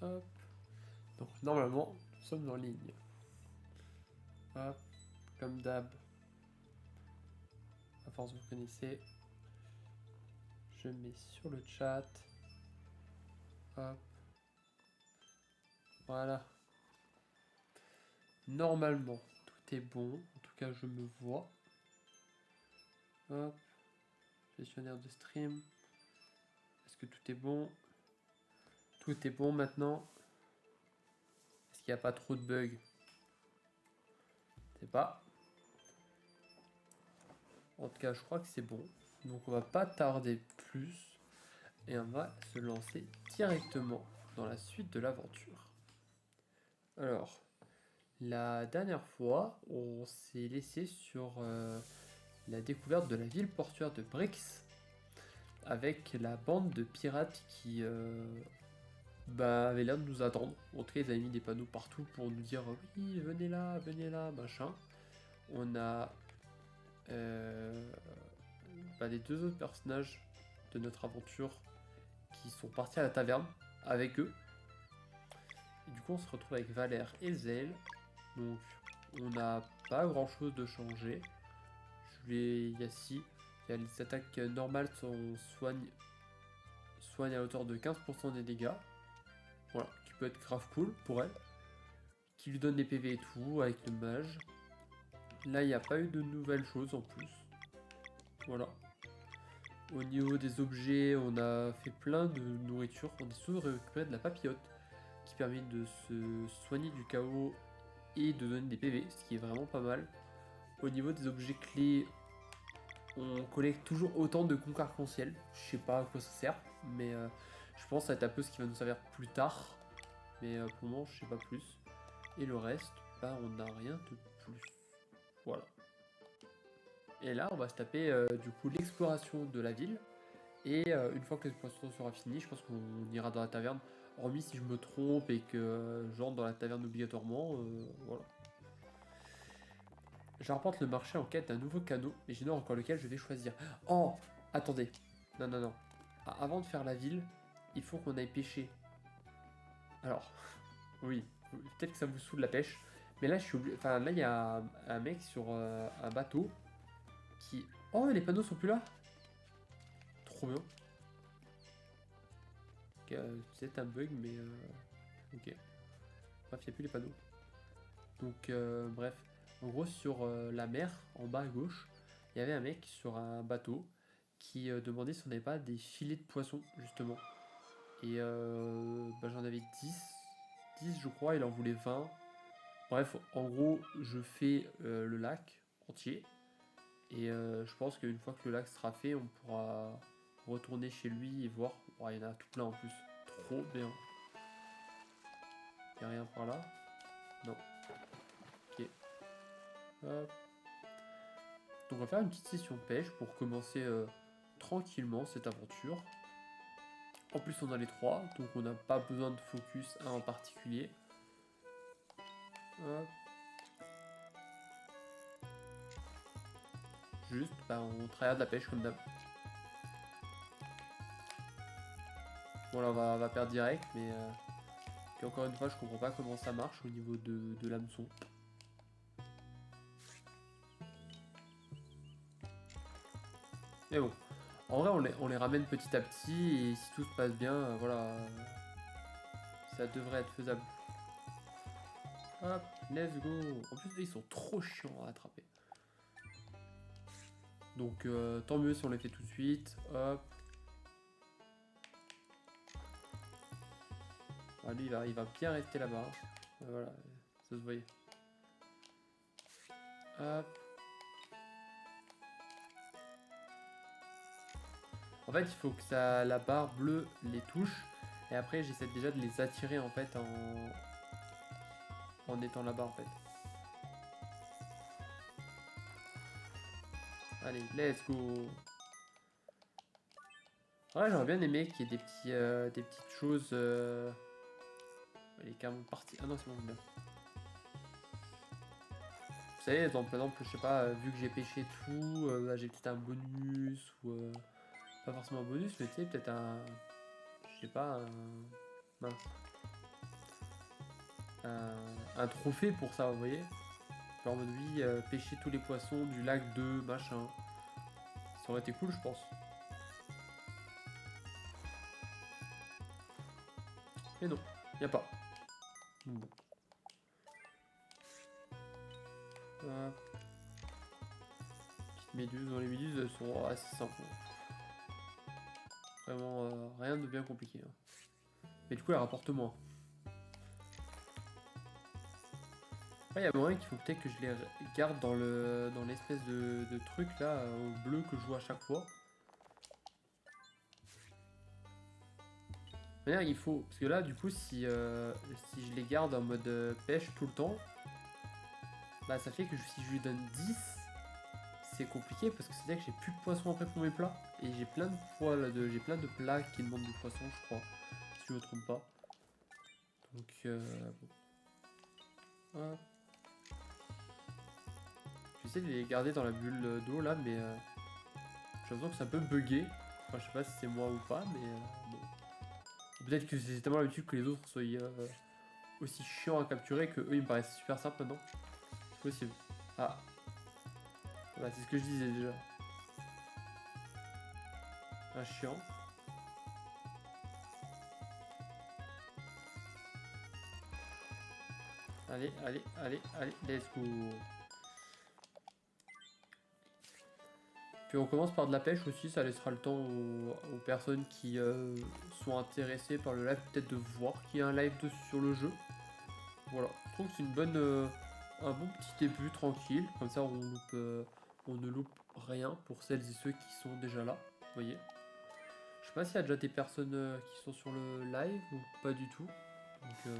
Hop. Donc normalement, nous sommes en ligne. Hop. Comme d'hab. À force, vous connaissez. Je mets sur le chat. Hop. Voilà. Normalement, tout est bon. En tout cas, je me vois. Hop. Gestionnaire de stream. Est-ce que tout est bon? Tout est bon maintenant. Est-ce qu'il n'y a pas trop de bugs? Je sais pas. En tout cas, je crois que c'est bon. Donc on va pas tarder plus. Et on va se lancer directement dans la suite de l'aventure. Alors, la dernière fois, on s'est laissé sur la découverte de la ville portuaire de Brix, avec la bande de pirates qui avait l'air de nous attendre. En tout cas, ils avaient mis des panneaux partout pour nous dire oui, venez là, machin. On a les deux autres personnages de notre aventure qui sont partis à la taverne avec eux. Et du coup, on se retrouve avec Valère et Zell. Donc, on n'a pas grand chose de changé. Il y a les attaques normales sont soigne à hauteur de 15% des dégâts. Voilà, qui peut être grave cool pour elle. Qui lui donne des PV et tout avec le mage. Là, il n'y a pas eu de nouvelles choses en plus. Voilà. Au niveau des objets, on a fait plein de nourriture. On a surtout récupéré de la papillote qui permet de se soigner du chaos et de donner des PV, ce qui est vraiment pas mal. Au niveau des objets clés, on collecte toujours autant de conques arc-en-ciel. Je sais pas à quoi ça sert, mais je pense que ça va être un peu ce qui va nous servir plus tard. Mais pour le moment, je sais pas plus. Et le reste, on n'a rien de plus. Voilà. Et là, on va se taper du coup l'exploration de la ville. Et une fois que l'exploration sera finie, je pense qu'on ira dans la taverne. Hormis si je me trompe et que j'entre dans la taverne obligatoirement, voilà. J'arpente le marché en quête d'un nouveau canot, mais j'ignore encore lequel je vais choisir. Oh! Attendez. Non, non, non. Avant de faire la ville, il faut qu'on aille pêcher. Alors, oui, peut-être que ça vous saoule la pêche, mais là, je suis obligé... Enfin, là, il y a un mec sur un bateau qui... Oh, les panneaux sont plus là? Trop bien. Ok, c'est un bug, mais... Ok. Bref, il n'y a plus les panneaux. Donc, bref. En gros, sur la mer, en bas à gauche, il y avait un mec sur un bateau qui demandait si on n'avait pas des filets de poisson, justement. Et j'en avais 10 je crois, il en voulait 20. Bref, en gros, je fais le lac entier. Et je pense qu'une fois que le lac sera fait, on pourra retourner chez lui et voir. Oh, il y en a tout plein en plus. Trop bien. Il n'y a rien par là? Non. Ok. Hop. Donc on va faire une petite session pêche pour commencer tranquillement cette aventure. En plus on a les trois, donc on n'a pas besoin de focus un en particulier. Hop. Juste, on tryhard la pêche comme d'hab. Bon là on va perdre direct, mais puis encore une fois je comprends pas comment ça marche au niveau de l'hameçon. Mais bon, en vrai on les ramène petit à petit et si tout se passe bien, voilà, ça devrait être faisable. Hop, let's go. En plus ils sont trop chiants à attraper. Donc tant mieux si on les fait tout de suite. Hop. Ah, lui il va bien rester là-bas. Voilà, ça se voyait. Hop. En fait il faut que ça, la barre bleue les touche. Et après j'essaie déjà de les attirer en fait en étant là-bas en fait. Allez, let's go. Ouais, j'aurais bien aimé qu'il y ait des petites choses. Elle est carrément partie. Ah non, c'est bon, bien. Vous savez, par exemple, je sais pas, vu que j'ai pêché tout, j'ai peut-être un bonus ou. Pas forcément un bonus, mais tu sais, peut-être un. Je sais pas, un. Mince. un trophée pour ça, vous voyez. Genre en mode oui, pêcher tous les poissons du lac 2, machin. Ça aurait été cool, je pense. Mais non, y a pas. Bon. Petite méduse. Dans les méduses, elles sont assez simples. Vraiment, rien de bien compliqué. Hein. Mais du coup, elle rapporte moins. Après, il y a moyen qu'il faut peut-être que je les garde dans l'espèce de truc là, au bleu que je joue à chaque fois. D'ailleurs, il faut. Parce que là, du coup, si je les garde en mode pêche tout le temps, bah ça fait que si je lui donne 10, c'est compliqué parce que c'est-à-dire que j'ai plus de poissons après pour mes plats. Et j'ai plein de j'ai plein de plats qui demandent du poisson, je crois. Si je me trompe pas. Donc, bon. Hop. J'essaie de les garder dans la bulle d'eau là, mais j'ai l'impression que ça peut bugger. Enfin, je sais pas si c'est moi ou pas, mais bon. Peut-être que c'est tellement l'habitude que les autres soient aussi chiants à capturer que eux ils me paraissent super simples maintenant. C'est possible. Ah, voilà, c'est ce que je disais déjà. Un chiant. Allez, allez, allez, allez, let's go. Puis on commence par de la pêche aussi, ça laissera le temps aux personnes qui sont intéressées par le live peut-être de voir qu'il y a un live sur le jeu. Voilà, je trouve que c'est une bonne, un bon petit début tranquille, comme ça on ne loupe rien pour celles et ceux qui sont déjà là, vous voyez. Je sais pas s'il y a déjà des personnes qui sont sur le live ou pas du tout. Donc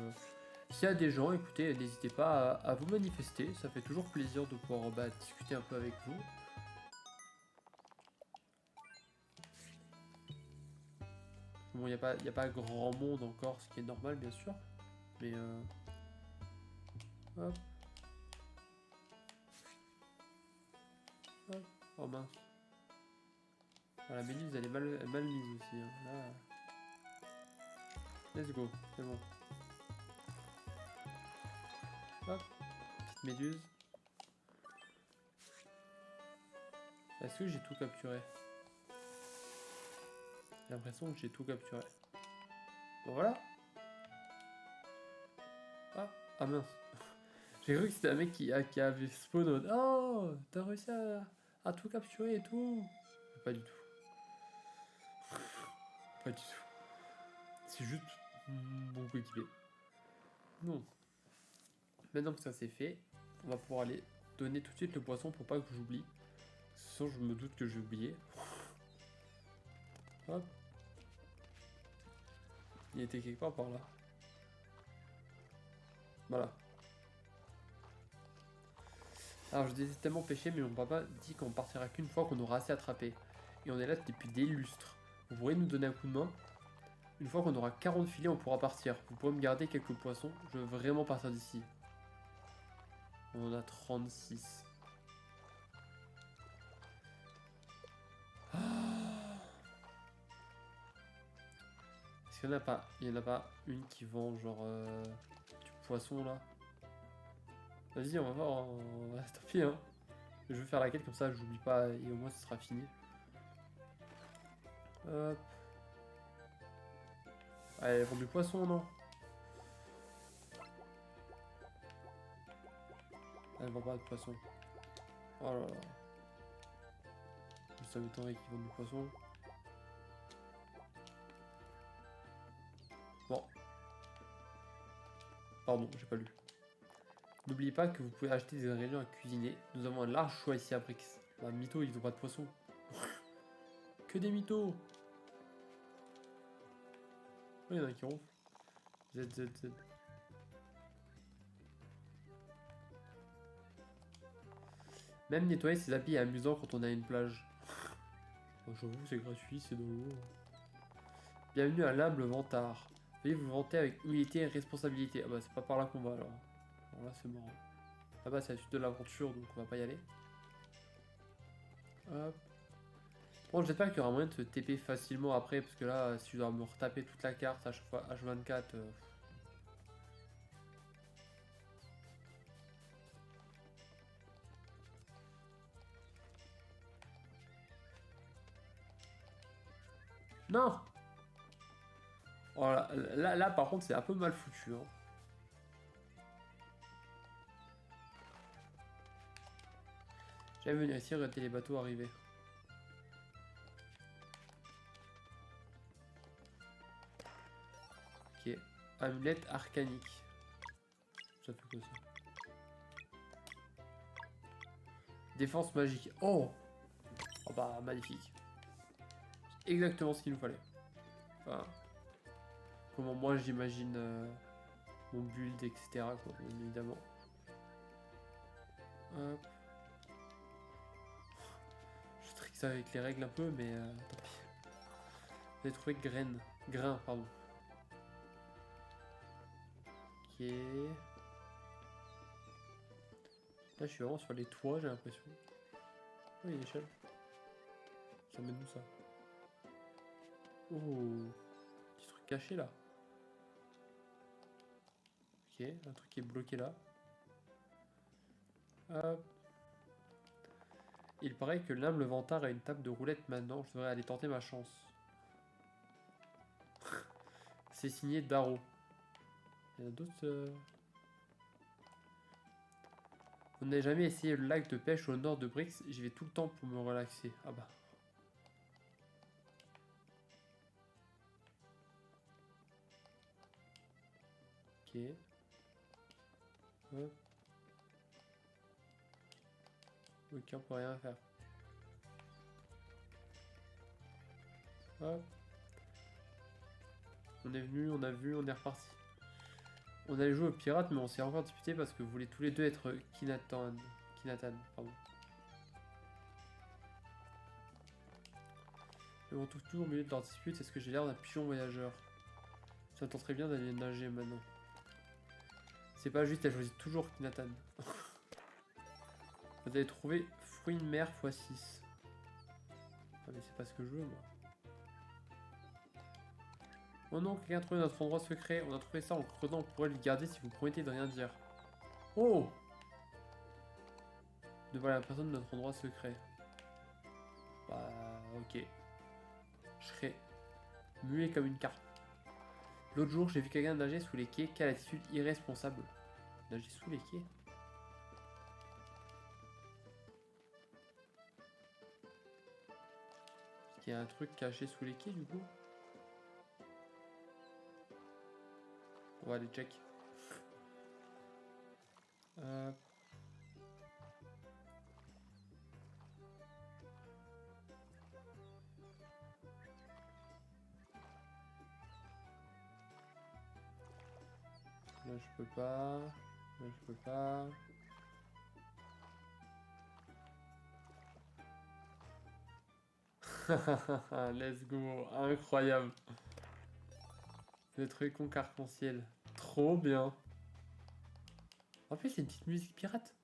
s'il y a des gens, écoutez, n'hésitez pas à vous manifester, ça fait toujours plaisir de pouvoir discuter un peu avec vous. Bon, il n'y a pas grand monde encore, ce qui est normal bien sûr, mais hop, hop, oh mince. Ah, la méduse elle est mal mise aussi, hein. Là, let's go, c'est bon. Hop, petite méduse. Est-ce que j'ai tout capturé? J'ai l'impression que j'ai tout capturé. Bon voilà. Ah, ah mince. J'ai cru que c'était un mec qui avait spawn. Oh, t'as réussi à tout capturer et tout. Pas du tout. Pas du tout. C'est juste mon coéquipier. Non. Maintenant que ça c'est fait, on va pouvoir aller donner tout de suite le poisson pour pas que j'oublie. Sinon je me doute que j'ai oublié. Hop. Il était quelque part par là. Voilà. Alors je désire tellement pêcher, mais mon papa dit qu'on partira qu'une fois qu'on aura assez attrapé. Et on est là depuis des lustres. Vous pourriez nous donner un coup de main? Une fois qu'on aura 40 filets, on pourra partir. Vous pourrez me garder quelques poissons. Je veux vraiment partir d'ici. On en a 36. Oh, est-ce qu'il n'y en a pas? Il y en a pas une qui vend genre du poisson là? Vas-y, on va voir. Tant pis, hein. Je vais faire la quête comme ça, j'oublie pas et au moins ce sera fini. Hop. Allez, elle vend du poisson, non? Elle vend pas de poisson. Oh là là. Ça m'étonnerait qu'ils vendent du poisson. Bon. Pardon, j'ai pas lu. N'oubliez pas que vous pouvez acheter des ingrédients à cuisiner. Nous avons un large choix ici à Brix. Bah, mytho, ils ont pas de poisson. Que des mythos. Oh, il y en a qui ronflent. Z. Même nettoyer ses habits est amusant quand on a une plage. Bon, j'avoue, c'est gratuit, c'est dans l'eau. Bienvenue à l'humble Vantard. Veuillez vous vanter avec humilité et responsabilité. Ah bah c'est pas par là qu'on va alors. Alors là c'est marrant. Là-bas c'est la suite de l'aventure donc on va pas y aller. Hop. Bon j'espère qu'il y aura moyen de se TP facilement après parce que là si je dois me retaper toute la carte à chaque fois H24. Non. Voilà, là, par contre, c'est un peu mal foutu. Hein. J'aime venir ici regarder les bateaux arriver. Ok. Amulette arcanique. Ça fait quoi ça? Défense magique. Oh! Oh bah, magnifique. C'est exactement ce qu'il nous fallait. Enfin, comment moi j'imagine mon build, etc. Quoi, bien évidemment. Hop. Je trixe avec les règles un peu, mais tant pis. Vous avez trouvé grain, pardon. Ok. Là, je suis vraiment sur les toits, j'ai l'impression. Oh, il y a une échelle. Ça mène où ça? Oh, petit truc caché là. Ok, un truc qui est bloqué là. Hop. Il paraît que l'humble vantard a une table de roulette maintenant. Je devrais aller tenter ma chance. C'est signé Darrow. Il y en a d'autres. On n'a jamais essayé le lac de pêche au nord de Brix. J'y vais tout le temps pour me relaxer. Ah bah. Ok. Hop. Ok, on peut rien faire. Hop. On est venu, on a vu, on est reparti. On allait jouer aux pirates, mais on s'est encore disputé parce que vous voulez tous les deux être Kinatan, pardon. Mais on trouve toujours au milieu de leur dispute. Est-ce que j'ai l'air d'un pigeon voyageur? Ça me tenterait bien d'aller nager maintenant. C'est pas juste, elle choisit toujours Kinatan. Vous avez trouvé fruit de mer x6. Ah mais c'est pas ce que je veux moi. Oh non, quelqu'un a trouvé notre endroit secret. On a trouvé ça en creusant, on pourrait le garder si vous promettez de rien dire. Oh! De voir la personne de notre endroit secret. Bah ok. Je serai muet comme une carpe. L'autre jour, j'ai vu quelqu'un nager sous les quais. Quelle attitude irresponsable. Nager sous les quais? Est-ce qu'il y a un truc caché sous les quais du coup? On va aller check. Là, je peux pas. Là, je peux pas. Let's go. Incroyable. Le truc arc-en-ciel. Trop bien. En plus, c'est une petite musique pirate.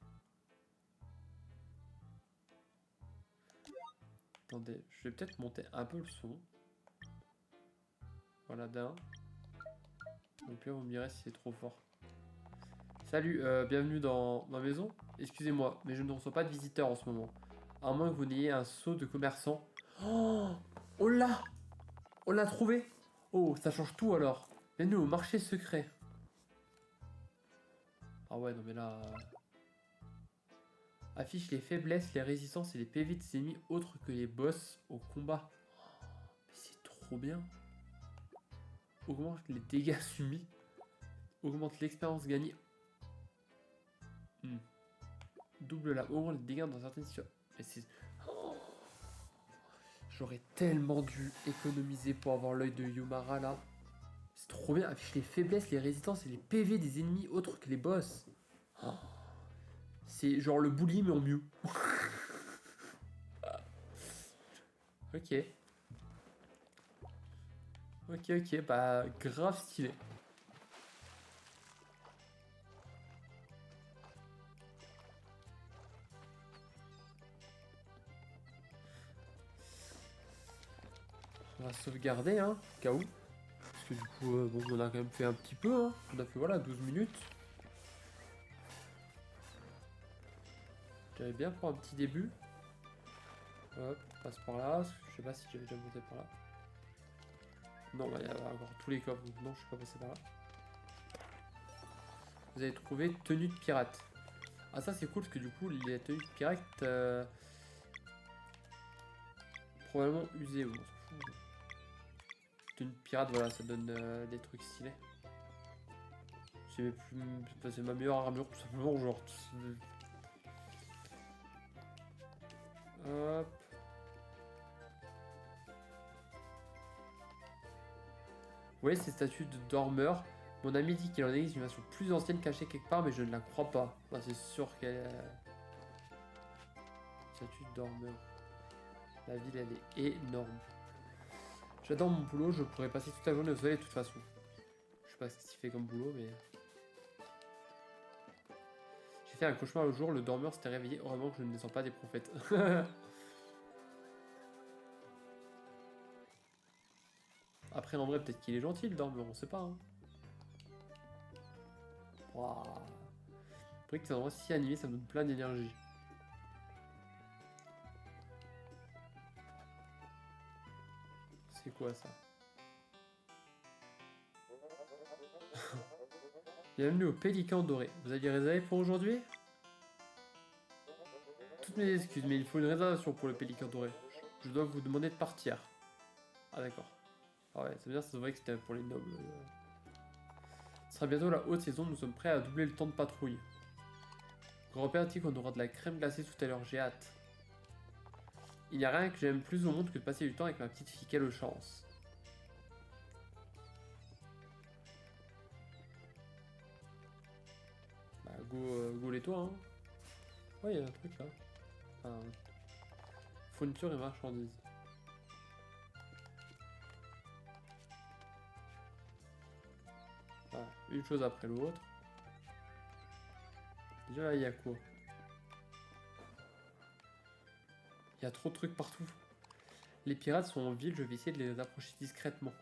Attendez, je vais peut-être monter un peu le son. Voilà, d'un. Donc là, vous me direz si c'est trop fort. Salut, bienvenue dans ma maison. Excusez-moi, mais je ne reçois pas de visiteurs en ce moment. À moins que vous n'ayez un sceau de commerçant. Oh, on l'a! On l'a trouvé! Oh, ça change tout alors. Bienvenue au marché secret. Ah ouais, non mais là... Affiche les faiblesses, les résistances et les PV de ses ennemis autres que les boss au combat. Oh, c'est trop bien. Augmente les dégâts subis. Augmente l'expérience gagnée. Double la augmente les dégâts dans certaines situations. Mais c'est... Oh, j'aurais tellement dû économiser pour avoir l'œil de Yumara là. C'est trop bien. Affiche les faiblesses, les résistances et les PV des ennemis autres que les boss. Oh, c'est genre le bully mais en mieux. Ok. Ok, bah grave stylé. On va sauvegarder, hein, au cas où. Parce que du coup, bon, on a quand même fait un petit peu, hein. On a fait, voilà, 12 minutes. J'avais bien pour un petit début. Hop, on passe par là. Je sais pas si j'avais déjà monté par là. Non, bah, il y a encore tous les coffres, donc non, je suis pas passé par là. Vous avez trouvé tenue de pirate. Ah, ça c'est cool parce que du coup, les tenues de pirate, probablement usées, ou on s'en fout. Tenue de pirate, voilà, ça donne des trucs stylés. C'est ma meilleure armure, tout simplement, genre. Hop. Vous voyez ces statues de dormeurs. Mon ami dit qu'il en existe une version plus ancienne cachée quelque part, mais je ne la crois pas. Enfin, c'est sûr qu'elle est... Statue de dormeur. La ville, elle est énorme. J'adore mon boulot, je pourrais passer toute la journée au soleil de toute façon. Je sais pas ce qu'il fait comme boulot, mais... J'ai fait un cauchemar le jour, le dormeur s'était réveillé. Heureusement que je ne descends pas des prophètes. Après, en vrai, peut-être qu'il est gentil, le dormeur, on sait pas. Hein. Waouh. Après que c'est un endroit si animé, ça me donne plein d'énergie. C'est quoi ça? Bienvenue au Pélican Doré. Vous aviez réservé pour aujourd'hui? Toutes mes excuses, mais il faut une réservation pour le Pélican Doré. Je dois vous demander de partir. Ah d'accord. Ah ouais, ça veut dire que ça se voit que c'était pour les nobles. Ce sera bientôt la haute saison, nous sommes prêts à doubler le temps de patrouille. Grand-père dit qu'on aura de la crème glacée tout à l'heure, j'ai hâte. Il n'y a rien que j'aime plus au monde que de passer du temps avec ma petite fille, quelle chance. Bah go les toi hein. Ouais, il y a un truc là. Enfin, fourniture et marchandises. Voilà, une chose après l'autre. Déjà là, il y a quoi? Il y a trop de trucs partout. Les pirates sont en ville, je vais essayer de les approcher discrètement.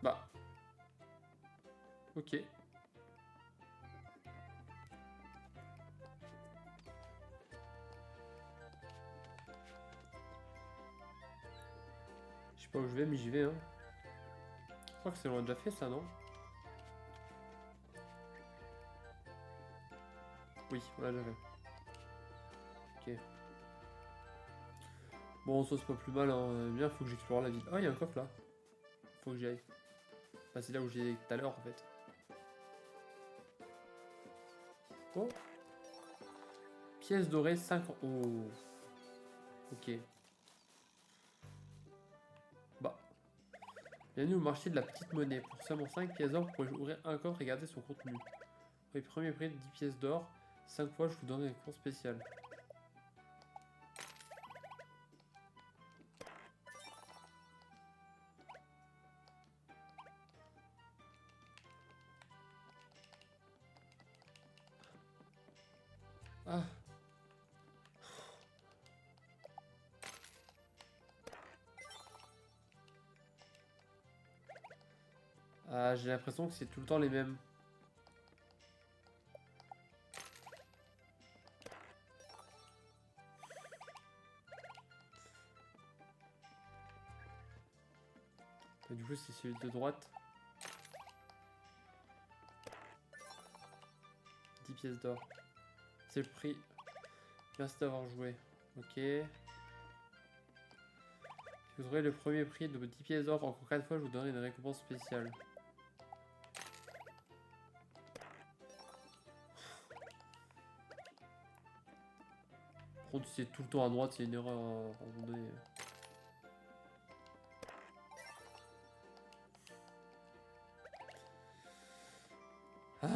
Bah. Ok. Je sais pas où je vais, mais j'y vais, hein. Je crois que c'est loin déjà fait, ça, non? Oui, on l'a déjà fait. Ok. Bon, ça c'est pas plus mal, hein. Bien, faut que j'explore la ville. Ah, il y a un coffre là. Faut que j'y aille. Bah, c'est là où j'y allais tout à l'heure, en fait. Oh. Pièce dorée, 5... Oh. Ok. Bah. Bienvenue au marché de la petite monnaie. Pour seulement 5 pièces d'or, vous pouvez ouvrir un coffre et garder son contenu. Pour les premiers prix de 10 pièces d'or, 5 fois je vous donne un cours spécial. Ah. Ah, j'ai l'impression que c'est tout le temps les mêmes. Et du coup, c'est celui de droite. 10 pièces d'or. C'est le prix. Merci d'avoir joué. Ok. Si vous aurez le premier prix de 10 pièces d'or encore 4 fois, je vous donnerai une récompense spéciale. Par contre, si c'est tout le temps à droite, c'est une erreur à un moment donné. Ah.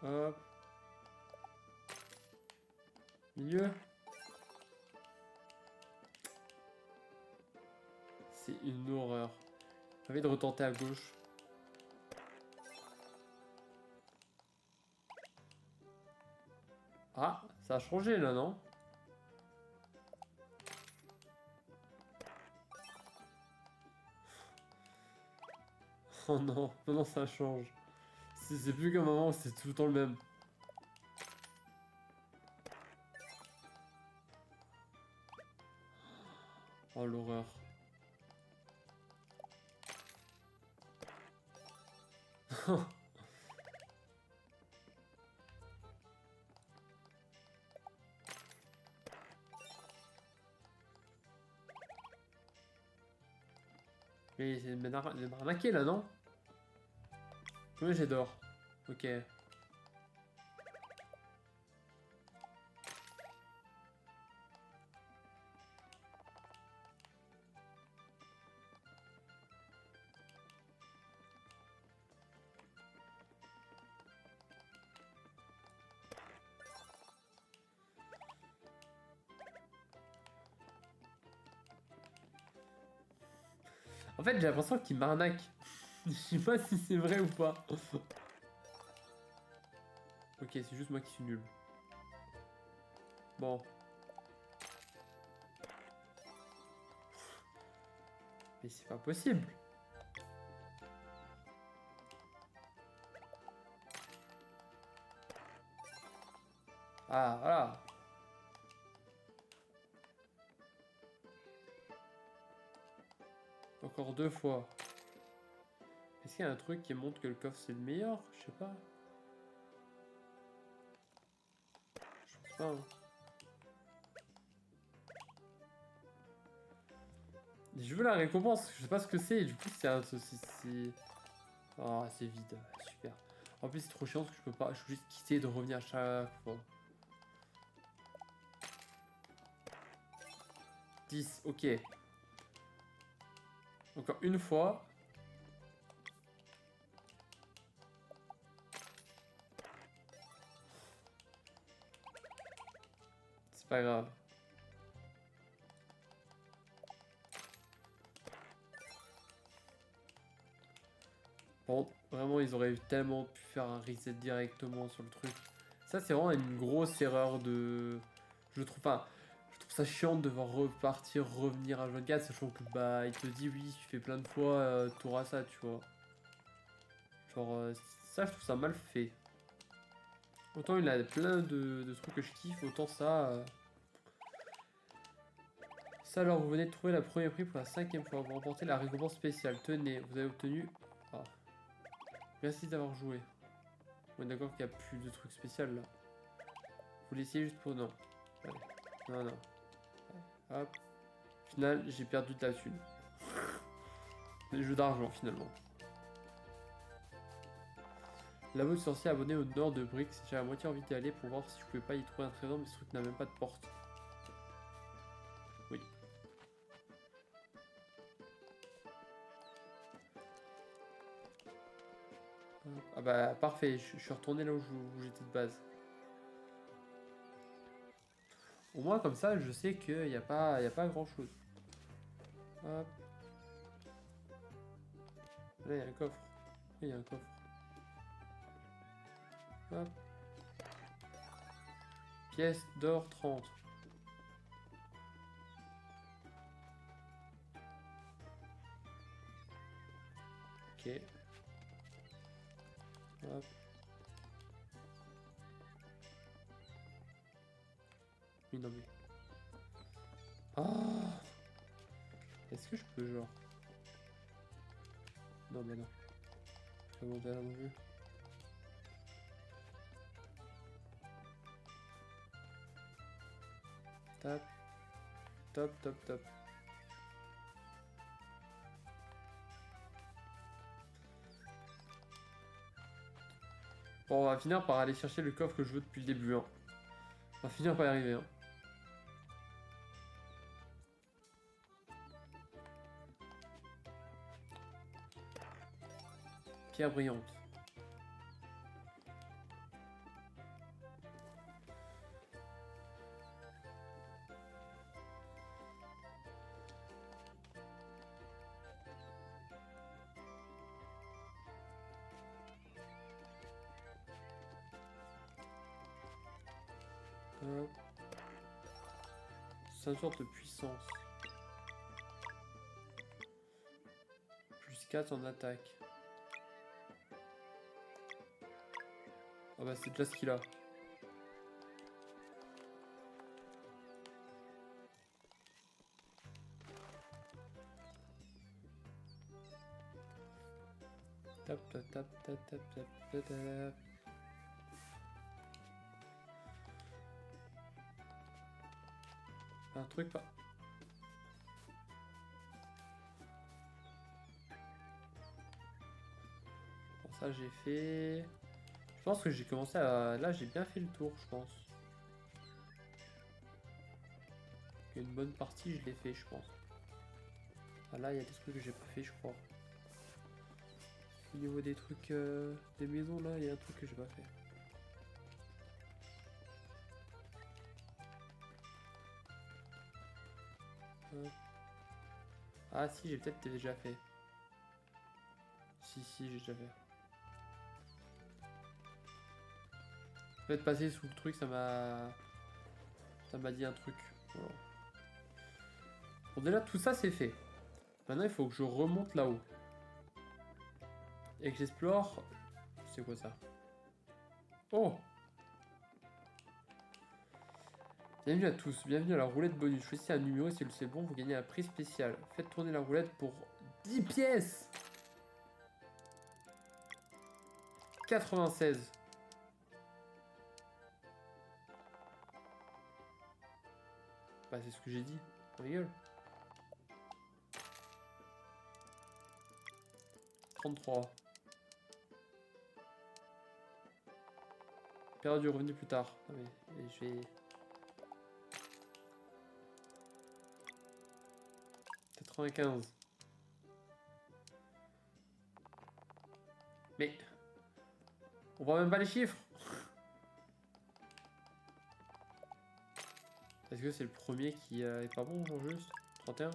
Hop. Milieu. C'est une horreur. J'ai envie de retenter à gauche. Ah, ça a changé là, non? Oh non, maintenant ça change. C'est plus comme avant, c'est tout le temps le même. Oh l'horreur. Mais c'est de m'arnaquer là, non? Combien j'ai d'or? Ok. En fait, j'ai l'impression qu'il m'arnaque. Je sais pas si c'est vrai ou pas. Ok, c'est juste moi qui suis nul. Bon. Mais c'est pas possible. Ah, voilà. Encore 2 fois. Est-ce qu'il y a un truc qui montre que le coffre c'est le meilleur? Je sais pas. Je pense pas. Hein. Je veux la récompense. Je sais pas ce que c'est. Du coup, c'est un. Oh, c'est vide. Super. En plus, c'est trop chiant parce que je peux pas. Je suis juste quitter de revenir à chaque fois. 10, ok. Encore une fois. C'est pas grave. Bon, vraiment, ils auraient tellement pu faire un reset directement sur le truc. Ça, c'est vraiment une grosse erreur de. Je trouve pas. Je trouve ça chiant de devoir repartir, revenir à 24, sachant que bah, il te dit oui, tu fais plein de fois, t'auras ça, tu vois. Genre, ça, je trouve ça mal fait. Autant il a plein de trucs que je kiffe, autant ça. Ça, alors, vous venez de trouver la première prix pour la 5e fois. Vous remportez la récompense spéciale. Tenez, vous avez obtenu. Ah. Merci d'avoir joué. On est d'accord qu'il n'y a plus de trucs spéciaux là. Vous l'essayez juste pour. Non. Allez. Non, non. Allez. Hop. Au final, j'ai perdu de la thune. Des jeux d'argent finalement. Labo de sorcier abonné au nord de Brix. J'ai à moitié envie d'y aller pour voir si je pouvais pas y trouver un trésor, mais ce truc n'a même pas de porte. Oui. Ah bah parfait, je suis retourné là où j'étais de base. Au moins comme ça, je sais qu'il n'y a pas grand chose. Hop. Là, il y a un coffre. Il y a un coffre. Hop. Pièce d'or 30. Ok. Hop. Oui, non mais. Ah. Est-ce que je peux genre. Non mais non. Je vais monter à la vue. Tap. Top, top, top. Bon, on va finir par aller chercher le coffre que je veux depuis le début. Hein. On va finir par y arriver. Hein. Pierre brillante. Hop. Ceinture de puissance. Plus 4 en attaque. Ah bah c'est déjà ce qu'il a. Tap tap tap tap tap tap tap tap. Un truc pas. Bon, ça j'ai fait. Je pense que j'ai commencé à. Là j'ai bien fait le tour, je pense. Une bonne partie je l'ai fait, je pense. Ah là il y a des trucs que j'ai pas fait, je crois. Au niveau des trucs des maisons là, il y a un truc que j'ai pas fait. Ah si, j'ai peut-être déjà fait. Si, j'ai déjà fait. En fait, passer sous le truc, ça m'a dit un truc. Voilà. Bon, déjà, tout ça, c'est fait. Maintenant, il faut que je remonte là-haut. Et que j'explore... C'est quoi ça? Oh! Bienvenue à tous, bienvenue à la roulette bonus. Choisissez un numéro et si c'est bon, vous gagnez un prix spécial. Faites tourner la roulette pour 10 pièces! 96. Bah, c'est ce que j'ai dit. On rigole. 33. Période du revenu plus tard. Ah, mais je vais... 95. Mais... On voit même pas les chiffres. Est-ce que c'est le premier qui est pas bon, genre juste 31.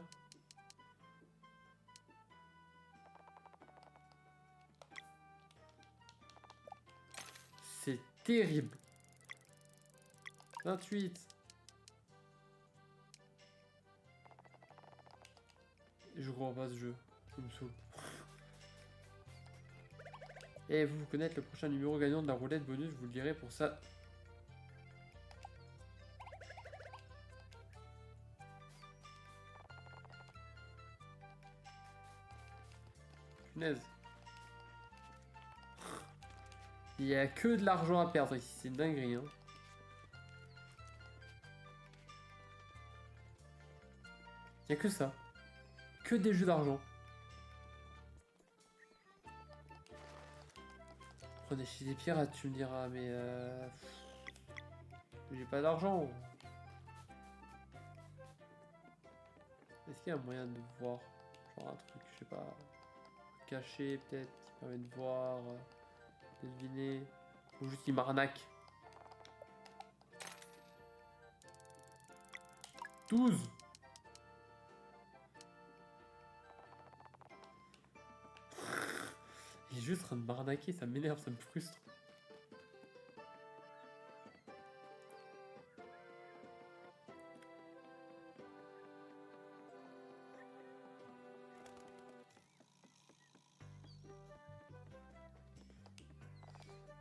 C'est terrible. 28. Je crois pas ce jeu. Il me saoule. Et vous connaître le prochain numéro gagnant de la roulette bonus, je vous le dirai pour ça. Punaise. Il y a que de l'argent à perdre ici, c'est une dinguerie. Hein. Il y a que ça. Que des jeux d'argent. Prenez chez des pirates, tu me diras, mais j'ai pas d'argent. Est-ce qu'il y a un moyen de voir, genre un truc, je sais pas, caché peut-être, qui permet de voir, de deviner, ou juste il m'arnaque. 12. Il est juste en train de m'arnaquer, ça m'énerve, ça me frustre.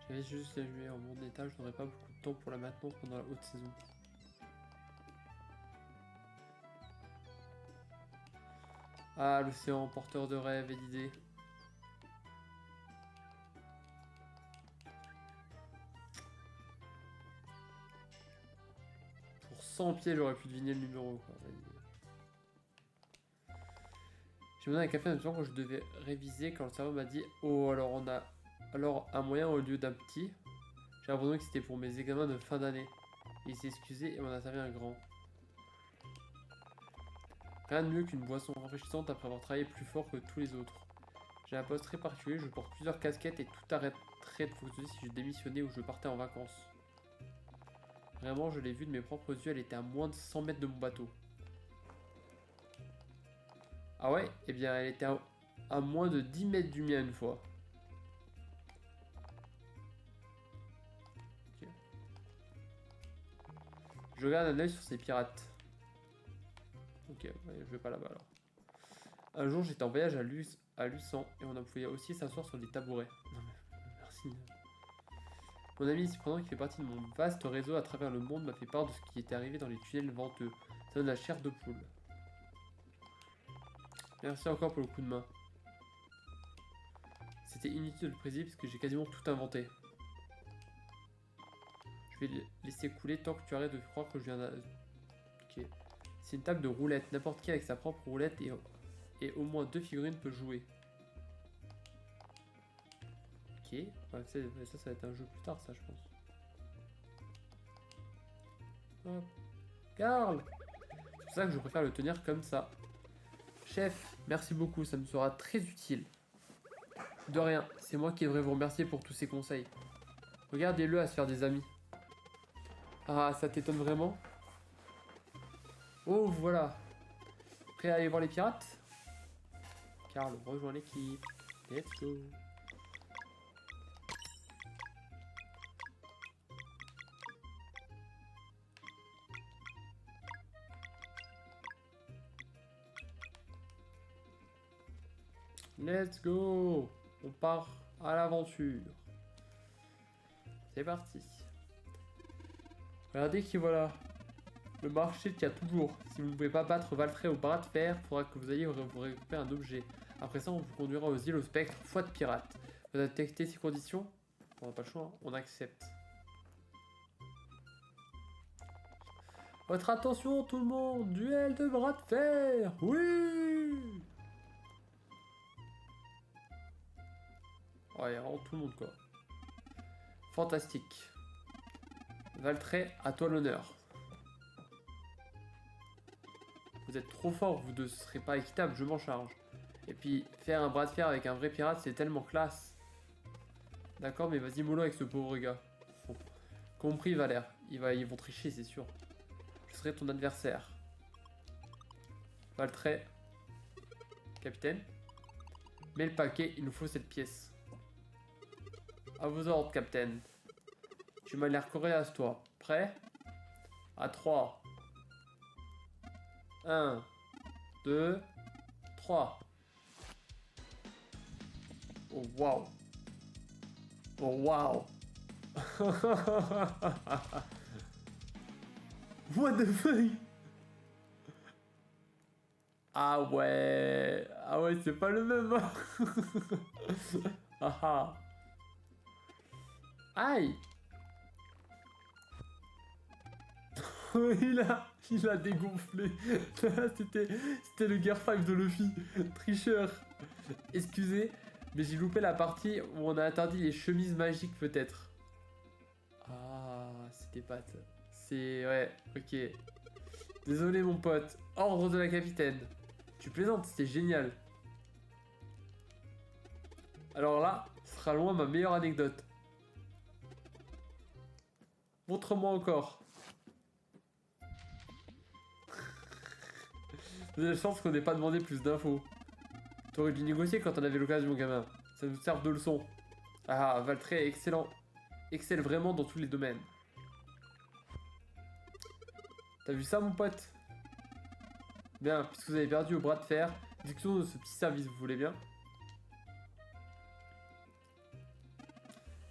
J'avais juste la jouer en bon état, je n'aurais pas beaucoup de temps pour la maintenance pendant la haute saison. Ah, l'océan, porteur de rêves et d'idées. Pour 100 pieds, j'aurais pu deviner le numéro. J'ai demandé un café en quand je devais réviser quand le cerveau m'a dit oh, alors on a alors un moyen au lieu d'un petit. J'ai l'impression que c'était pour mes examens de fin d'année. Il s'est excusé et on a servi un grand. Rien de mieux qu'une boisson rafraîchissante après avoir travaillé plus fort que tous les autres. J'ai un poste très particulier, je porte plusieurs casquettes et tout arrêterait de fonctionner si je démissionnais ou je partais en vacances. Vraiment, je l'ai vu de mes propres yeux, elle était à moins de 100 mètres de mon bateau. Ah ouais? Eh bien, elle était à moins de 10 mètres du mien une fois. Okay. Je garde un œil sur ces pirates. Ok, ouais, je vais pas là-bas alors. Un jour, j'étais en voyage à Luçon et on pouvait aussi s'asseoir sur des tabourets. Non mais, merci. Mon ami ici présent qui fait partie de mon vaste réseau à travers le monde m'a fait part de ce qui était arrivé dans les tunnels venteux. Ça donne la chair de poule. Merci encore pour le coup de main. C'était inutile de le préciser parce que j'ai quasiment tout inventé. Je vais laisser couler tant que tu arrêtes de croire que je viens de... Ok. C'est une table de roulette. N'importe qui avec sa propre roulette et au moins 2 figurines peut jouer. Ok. Ouais, ça va être un jeu plus tard, ça, je pense. Hop. Carl! C'est pour ça que je préfère le tenir comme ça. Chef, merci beaucoup, ça me sera très utile. De rien, c'est moi qui devrais vous remercier pour tous ces conseils. Regardez-le à se faire des amis. Ah, ça t'étonne vraiment? Oh, voilà. Prêt à aller voir les pirates? Carl, rejoins l'équipe. Let's go. Let's go. On part à l'aventure. C'est parti. Regardez qui voilà. Le marché tient toujours. Si vous ne pouvez pas battre Valtray au bras de fer, il faudra que vous ayez vous récupérer un objet. Après ça, on vous conduira aux îles au spectre, foi de pirate. Vous avez détecté ces conditions? On n'a pas le choix, hein. On accepte. Votre attention tout le monde, duel de bras de fer. Oui. Ouais, vraiment tout le monde quoi. Fantastique. Valtray, à toi l'honneur. Vous êtes trop fort, vous ne serez pas équitable, je m'en charge. Et puis, faire un bras de fer avec un vrai pirate, c'est tellement classe. D'accord, mais vas-y mollo avec ce pauvre gars. Bon. Compris Valère, ils vont tricher, c'est sûr. Je serai ton adversaire. Valtray. Capitaine. Mets le paquet, il nous faut cette pièce. À vos ordres, capitaine. Tu m'as l'air coriace, toi. Prêt? À 3. 1, 2, 3. Oh waouh. Oh waouh. What the fuck? Ah ouais. Ah ouais, c'est pas le même. Ah ah. Aïe. il a dégonflé. C'était le Gear 5 de Luffy. Tricheur. Excusez, mais j'ai loupé la partie où on a interdit les chemises magiques peut-être. Ah, c'était pas ça. C'est... Ouais, ok. Désolé mon pote. Ordre de la capitaine. Tu plaisantes, c'était génial. Alors là, ce sera loin ma meilleure anecdote. Montre-moi encore. Vous avez la chance qu'on n'ait pas demandé plus d'infos. T'aurais dû négocier quand on avait l'occasion, gamin. Ça nous sert de leçon. Ah, Valtray est excellent. Excelle vraiment dans tous les domaines. T'as vu ça, mon pote? Bien, puisque vous avez perdu au bras de fer, discutons de ce petit service, vous voulez bien?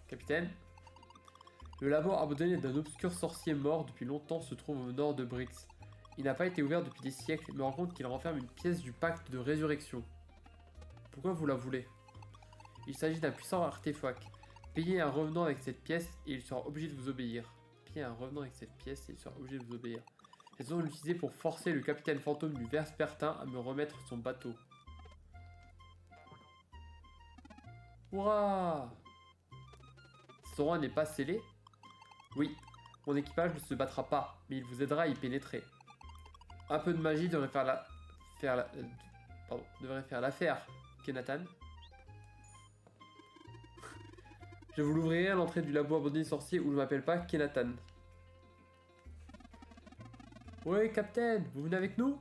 Capitaine? Le labo abandonné d'un obscur sorcier mort depuis longtemps se trouve au nord de Brix. Il n'a pas été ouvert depuis des siècles, mais rend compte qu'il renferme une pièce du pacte de résurrection. Pourquoi vous la voulez? Il s'agit d'un puissant artefact. Payez un revenant avec cette pièce et il sera obligé de vous obéir. Payez un revenant avec cette pièce et il sera obligé de vous obéir. Elles ont l'utiliser pour forcer le capitaine fantôme du Vespertin à me remettre son bateau. Hurrah! Son roi n'est pas scellé? Oui, mon équipage ne se battra pas, mais il vous aidera à y pénétrer. Un peu de magie devrait devrait faire l'affaire, Kenatan. Je vous l'ouvrirai à l'entrée du labo abandonné sorcier où je m'appelle pas Kenatan. Oui, capitaine, vous venez avec nous?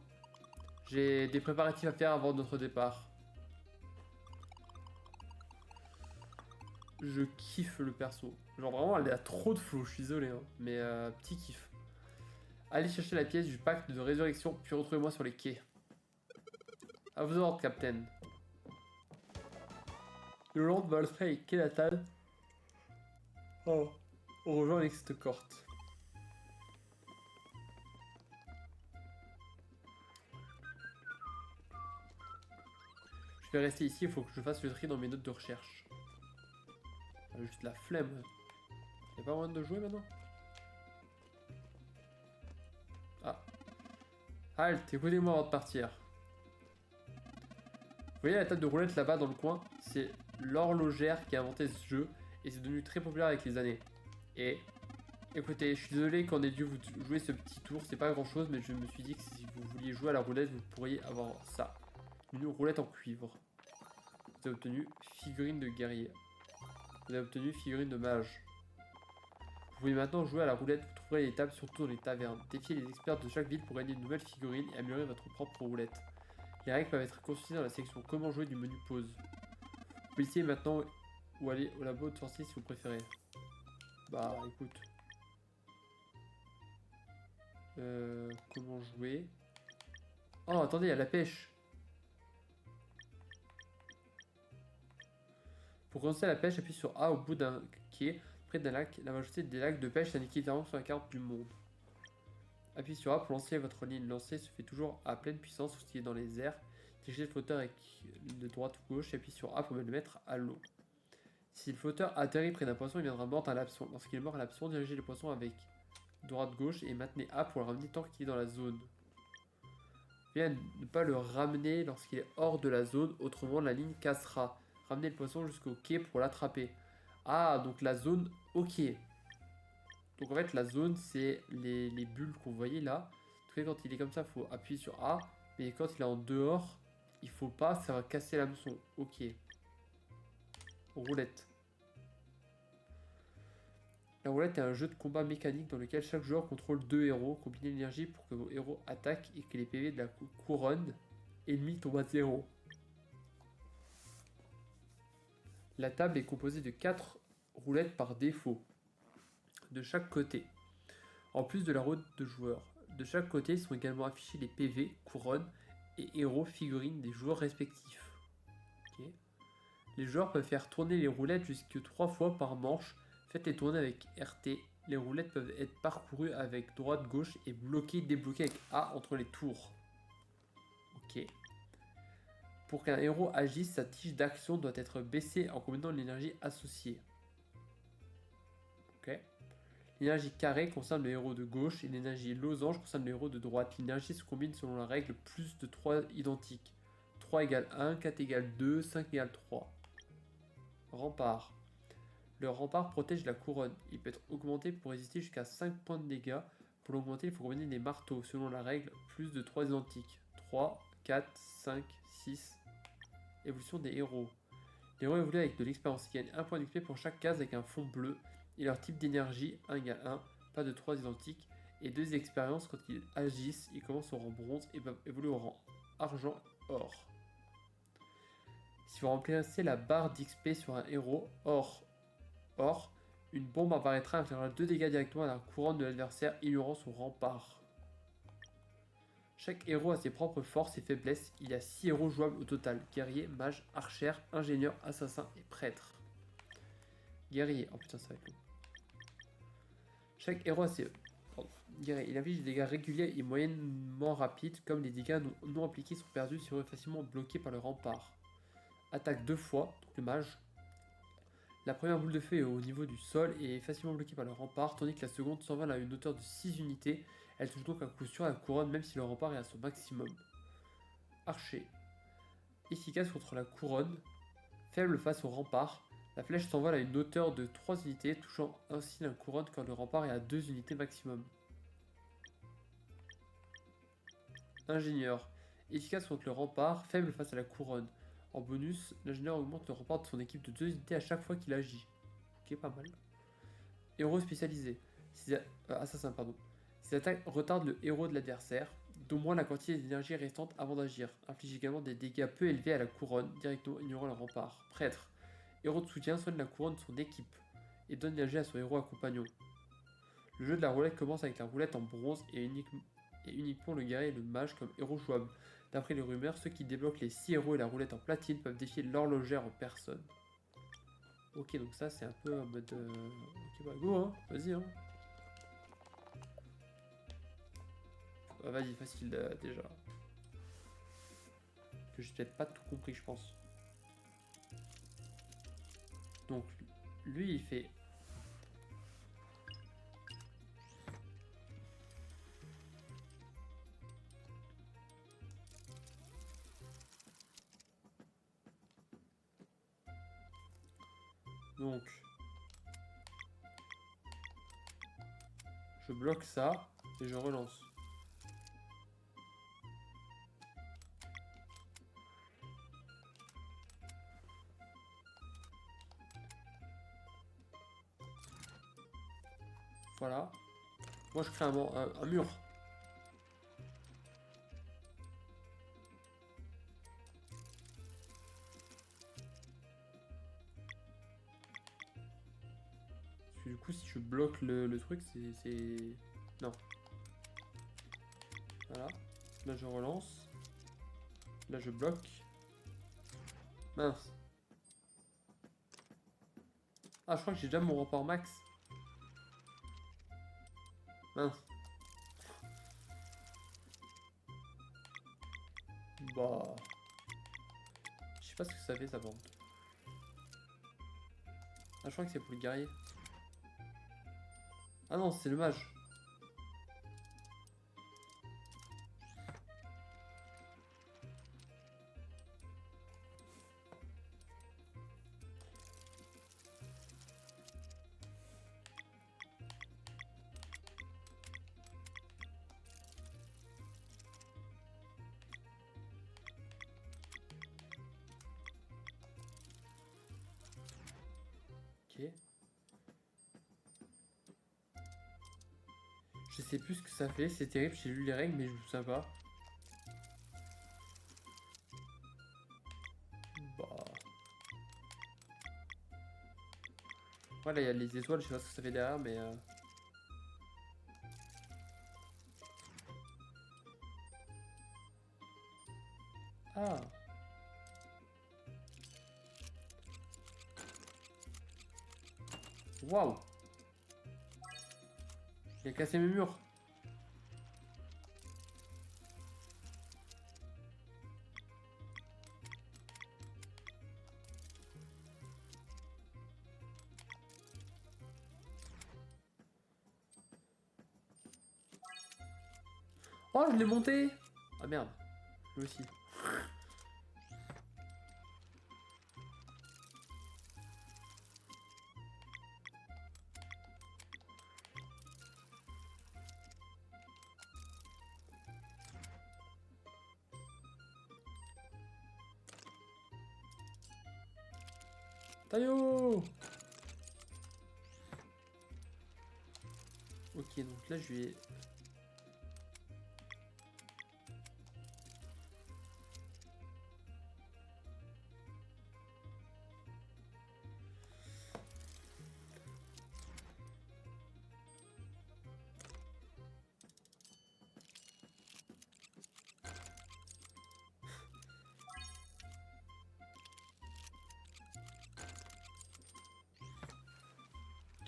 J'ai des préparatifs à faire avant notre départ. Je kiffe le perso. Genre vraiment, elle a trop de flow, je suis désolé, hein. Mais petit kiff. Allez chercher la pièce du pacte de résurrection, puis retrouvez-moi sur les quais. À vos ordres, capitaine. Le Lord Valtray et Kenatan. Oh. On rejoint Next Court. Je vais rester ici, il faut que je fasse le tri dans mes notes de recherche. Juste la flemme. Y'a pas moyen de jouer maintenant? Ah. Halt, écoutez-moi avant de partir. Vous voyez la table de roulette là-bas dans le coin? C'est l'horlogère qui a inventé ce jeu et c'est devenu très populaire avec les années. Et écoutez, je suis désolé qu'on ait dû vous jouer ce petit tour, c'est pas grand chose, mais je me suis dit que si vous vouliez jouer à la roulette, vous pourriez avoir ça. Une roulette en cuivre. Vous avez obtenu figurine de guerrier. Vous avez obtenu figurine de mage. Vous pouvez maintenant jouer à la roulette, vous trouverez les tables surtout dans les tavernes. Défiez les experts de chaque ville pour gagner de nouvelles figurines et améliorer votre propre roulette. Les règles peuvent être consultées dans la section comment jouer du menu pause. Vous pouvez essayer maintenant ou aller au labo de sorcier si vous préférez. Bah écoute. Comment jouer? Oh attendez, il y a la pêche. Pour commencer la pêche, appuyez sur A au bout d'un quai, près d'un lac. La majorité des lacs de pêche s'indiquent littéralement sur la carte du monde. Appuyez sur A pour lancer votre ligne. Lancer se fait toujours à pleine puissance, lorsqu'il est dans les airs. Dirigez le flotteur avec de droite ou gauche et appuyez sur A pour le mettre à l'eau. Si le flotteur atterrit près d'un poisson, il viendra mort à l'hameçon. Lorsqu'il est mort à l'hameçon, dirigez le poisson avec droite-gauche et maintenez A pour le ramener tant qu'il est dans la zone. Bien, ne pas le ramener lorsqu'il est hors de la zone, autrement la ligne cassera. Ramenez le poisson jusqu'au quai pour l'attraper. Ah, donc la zone, ok. Donc en fait, la zone, c'est les bulles qu'on voyait là. En tout cas, quand il est comme ça, il faut appuyer sur A. Mais quand il est en dehors, il faut pas faire casser l'hameçon. Ok. Roulette. La roulette est un jeu de combat mécanique dans lequel chaque joueur contrôle deux héros. Combinez l'énergie pour que vos héros attaquent et que les PV de la couronne ennemie tombent à zéro. La table est composée de 4 roulettes par défaut, de chaque côté. En plus de la roue de joueurs. De chaque côté sont également affichés les PV, couronnes et héros figurines des joueurs respectifs. Okay. Les joueurs peuvent faire tourner les roulettes jusqu'à 3 fois par manche. Faites-les tourner avec RT. Les roulettes peuvent être parcourues avec droite-gauche et bloquées, débloquées avec A entre les tours. Ok. Pour qu'un héros agisse, sa tige d'action doit être baissée en combinant l'énergie associée. Ok. L'énergie carré concerne le héros de gauche et l'énergie losange concerne le héros de droite. L'énergie se combine selon la règle plus de 3 identiques. 3 égale 1, 4 égale 2, 5 égale 3. Rempart. Le rempart protège la couronne. Il peut être augmenté pour résister jusqu'à 5 points de dégâts. Pour l'augmenter, il faut combiner des marteaux selon la règle plus de 3 identiques. 3, 4, 5, 6. Évolution des héros. Les héros évoluent avec de l'expérience. Ils gagnent 1 point d'XP pour chaque case avec un fond bleu. Et leur type d'énergie, 1 égale 1, pas de 3 identiques. Et 2 expériences quand ils agissent. Ils commencent au rang bronze et peuvent évoluer au rang argent, or. Si vous remplacez la barre d'XP sur un héros, or, une bombe apparaîtra et infligera 2 dégâts directement à la couronne de l'adversaire, ignorant son rempart. Chaque héros a ses propres forces et faiblesses. Il y a 6 héros jouables au total. Guerrier, mage, archer, ingénieur, assassin et prêtre. Guerrier. Oh putain, ça va être long. Chaque héros a ses... Guerrier. Il inflige des dégâts réguliers et moyennement rapides. Comme les dégâts non appliqués sont perdus, ils seront facilement bloqués par le rempart. Attaque 2 fois, donc le mage. La première boule de feu est au niveau du sol et est facilement bloquée par le rempart, tandis que la seconde s'envole à une hauteur de 6 unités. Elle touche donc à coup sûr la couronne même si le rempart est à son maximum. Archer. Efficace contre la couronne. Faible face au rempart. La flèche s'envole à une hauteur de 3 unités, touchant ainsi la couronne quand le rempart est à 2 unités maximum. Ingénieur. Efficace contre le rempart, faible face à la couronne. En bonus, l'ingénieur augmente le rempart de son équipe de 2 unités à chaque fois qu'il agit. Ok, pas mal. Héros spécialisé. Assassin, pardon. Ces attaques retardent le héros de l'adversaire, d'au moins la quantité d'énergie restante avant d'agir. Inflige également des dégâts peu élevés à la couronne, directement ignorant le rempart. Prêtre. Héros de soutien soigne la couronne de son équipe et donne l'énergie à son héros compagnon. Le jeu de la roulette commence avec la roulette en bronze et uniquement le guerrier et le mage comme héros jouables. D'après les rumeurs, ceux qui débloquent les 6 héros et la roulette en platine peuvent défier l'horlogère en personne. Ok, donc ça c'est un peu en mode... Ok, bah go, hein, vas-y, hein. Ah, vas-y, facile déjà. Que j'ai peut-être pas tout compris, je pense. Donc, lui, il fait... Donc, je bloque ça et je relance. Voilà. Moi, je crée un mur. Parce que du coup, si je bloque le truc, c'est... Non. Voilà. Là, je relance. Là, je bloque. Mince. Ah, je crois que j'ai déjà mon report max. Mince. Bah... Je sais pas ce que ça fait, ça, par contre. Ah, je crois que c'est pour le guerrier. Ah non, c'est le mage. Ok. Je sais plus ce que ça fait, c'est terrible, j'ai lu les règles, mais je me souviens pas. Bah... Voilà, il y a les étoiles, je sais pas ce que ça fait derrière, mais... Ah. Waouh. Il a cassé mes murs. Oh, je l'ai monté. Ah merde. Lui aussi. Taillot. Ok, donc là, je vais...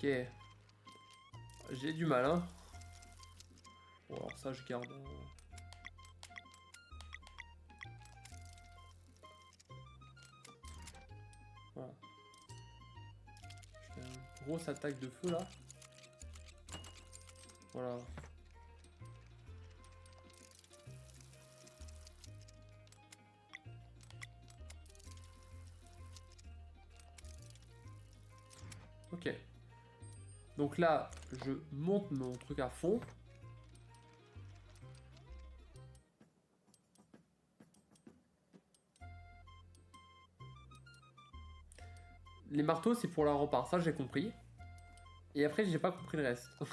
Ok. J'ai du mal, hein. Bon, alors ça, je garde... Voilà. Je fais une grosse attaque de feu, là. Voilà. Ok. Donc là, je monte mon truc à fond. Les marteaux, c'est pour la rempart, ça j'ai compris. Et après, j'ai pas compris le reste. Ok.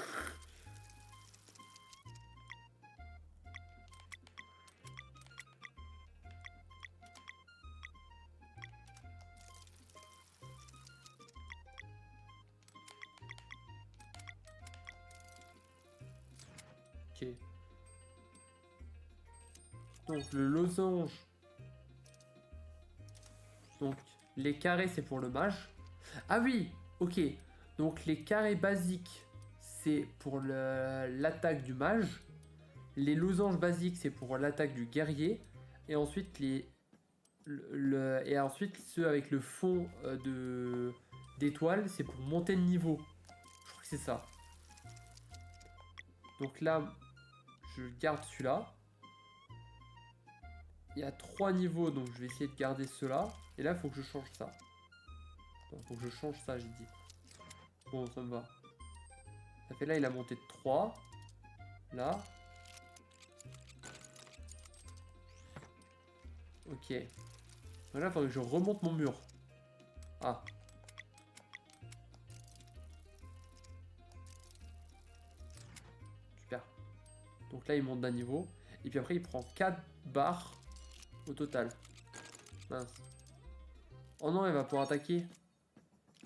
Donc le losange. Donc les carrés, c'est pour le mage. Ah oui, ok. Donc les carrés basiques, c'est pour l'attaque du mage. Les losanges basiques, c'est pour l'attaque du guerrier. Et ensuite, et ensuite ceux avec le fond d'étoiles, c'est pour monter de niveau. Je crois que c'est ça. Donc là, je garde celui-là. Il y a 3 niveaux, donc je vais essayer de garder ceux-là. Et là, il faut que je change ça. Il faut que je change ça, j'ai dit. Bon, ça me va. Ça fait là, il a monté de 3. Là. Ok. Donc là, il faudrait que je remonte mon mur. Ah. Super. Donc là, il monte d'un niveau. Et puis après, il prend 4 barres au total. Mince. Oh non, elle va pouvoir attaquer.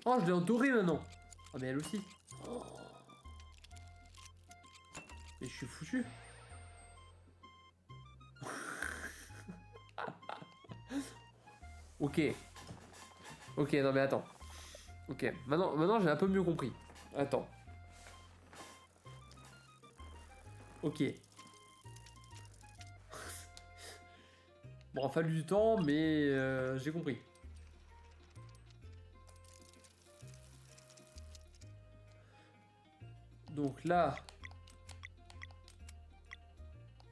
Oh, je l'ai en doré maintenant. Ah, mais elle aussi. Oh. Mais je suis foutu. Ok. Ok, non mais attends. Ok, maintenant j'ai un peu mieux compris. Attends. Ok. Bon, il a fallu du temps, mais j'ai compris. Donc là...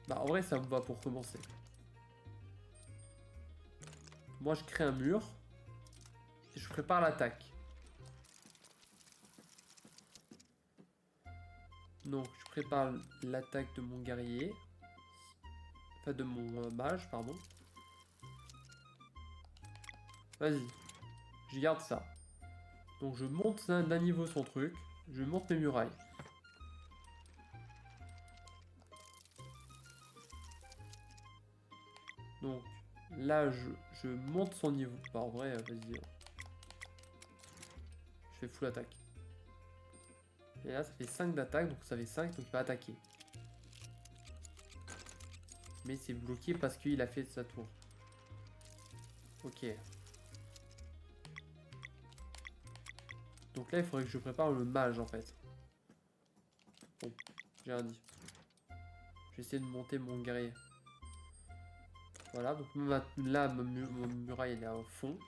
Bah en vrai ça me va pour commencer. Moi je crée un mur. Et je prépare l'attaque. Donc je prépare l'attaque de mon guerrier. Enfin de mon mage, pardon. Vas-y. Je garde ça. Donc je monte d'un niveau son truc. Je monte mes murailles. Donc là je monte son niveau. Bah en vrai, vas-y. Je fais full attaque. Et là ça fait 5 d'attaque, donc ça fait 5, donc il va attaquer. Mais c'est bloqué parce qu'il a fait sa tour. Ok. Donc là il faudrait que je prépare le mage en fait. Bon, j'ai rien dit. Je vais essayer de monter mon guerrier. Voilà, donc là, mon muraille elle est au fond.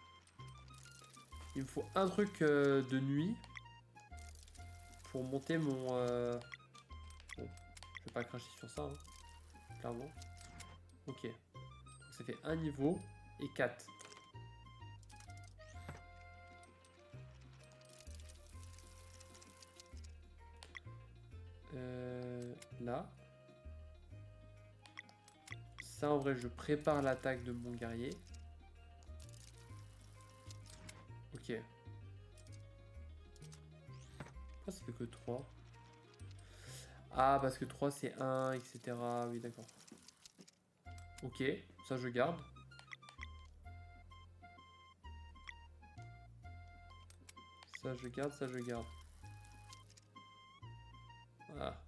Il me faut un truc de nuit pour monter mon... Bon, je vais pas cracher sur ça, hein, clairement. Ok. Donc ça fait un niveau et 4. Là. Ça, en vrai, je prépare l'attaque de mon guerrier. Ok. Pourquoi ça fait que 3? Ah, parce que 3 c'est 1, etc. Oui, d'accord. Ok, ça je garde. Ça je garde, ça je garde. Voilà.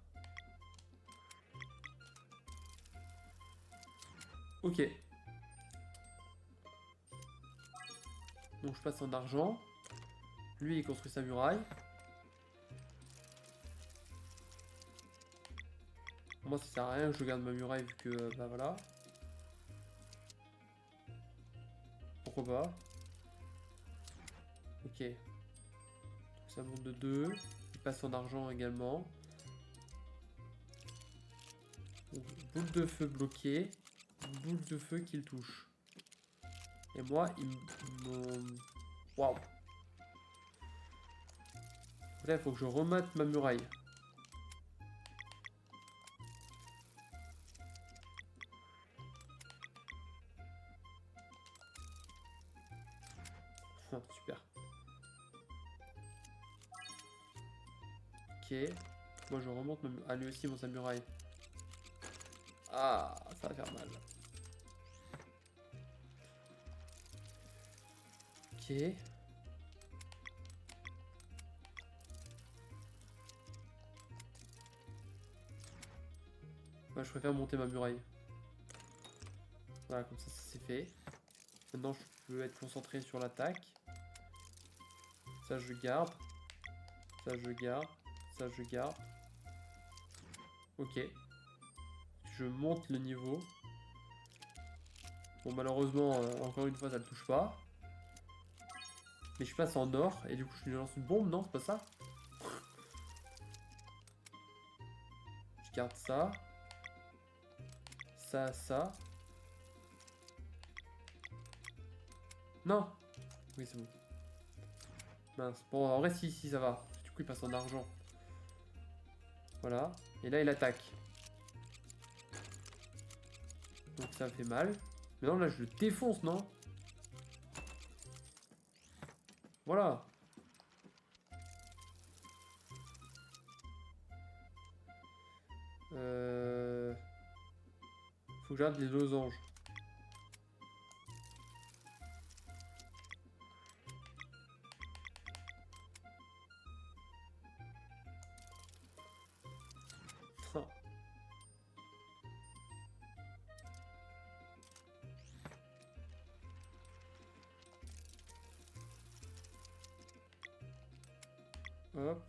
Ok. Donc je passe en argent. Lui, il construit sa muraille. Moi, ça sert à rien que je garde ma muraille vu que, bah voilà. Pourquoi pas? Ok. Donc ça monte de 2. Il passe en argent également. Donc, boule de feu bloquée. Boule de feu qu'il touche. Et moi, mon... Waouh. Là, il faut que je remette ma muraille. Oh, super. Ok. Moi, je remonte ma muraille. Ah, lui aussi, mon samouraï. Ah, ça va faire mal. Ok. Moi, je préfère monter ma muraille. Voilà, comme ça c'est fait. Maintenant, je peux être concentré sur l'attaque. Ça, je garde. Ça, je garde. Ça, je garde. Ok. Je monte le niveau. Bon, malheureusement, encore une fois, ça ne touche pas. Mais je passe en or. Et du coup, je lui lance une bombe, non? C'est pas ça? Je garde ça. Ça, ça. Non. Oui, c'est bon. Mince. Bon, en vrai, si, ça va. Du coup, il passe en argent. Voilà. Et là, il attaque. Donc, ça me fait mal. Mais non, là, je le défonce, non? Voilà. Faut que j'arrête les losanges. Hop.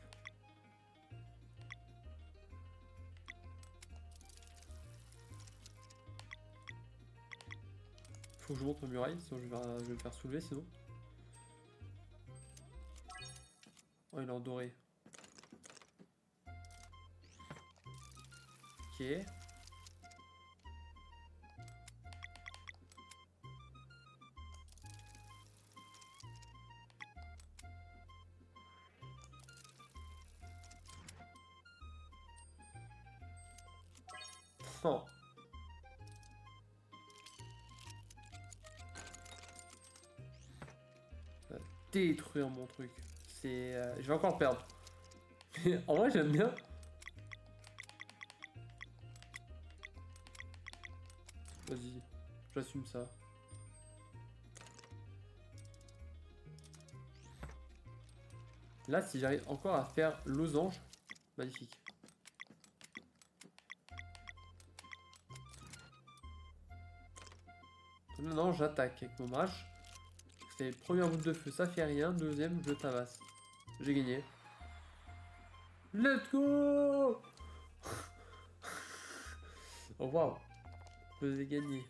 Faut que je monte aux murailles, sinon je vais me faire soulever sinon. Oh, il est en doré. Ok. Oh. Va détruire mon truc. C'est, je vais encore perdre. Mais en vrai, j'aime bien. Vas-y, j'assume ça. Là, si j'arrive encore à faire losange, magnifique. Non, j'attaque avec mon mage. C'est première boule de feu, ça fait rien. Deuxième, je tabasse. J'ai gagné. Let's go! Oh waouh! Je vous ai gagné.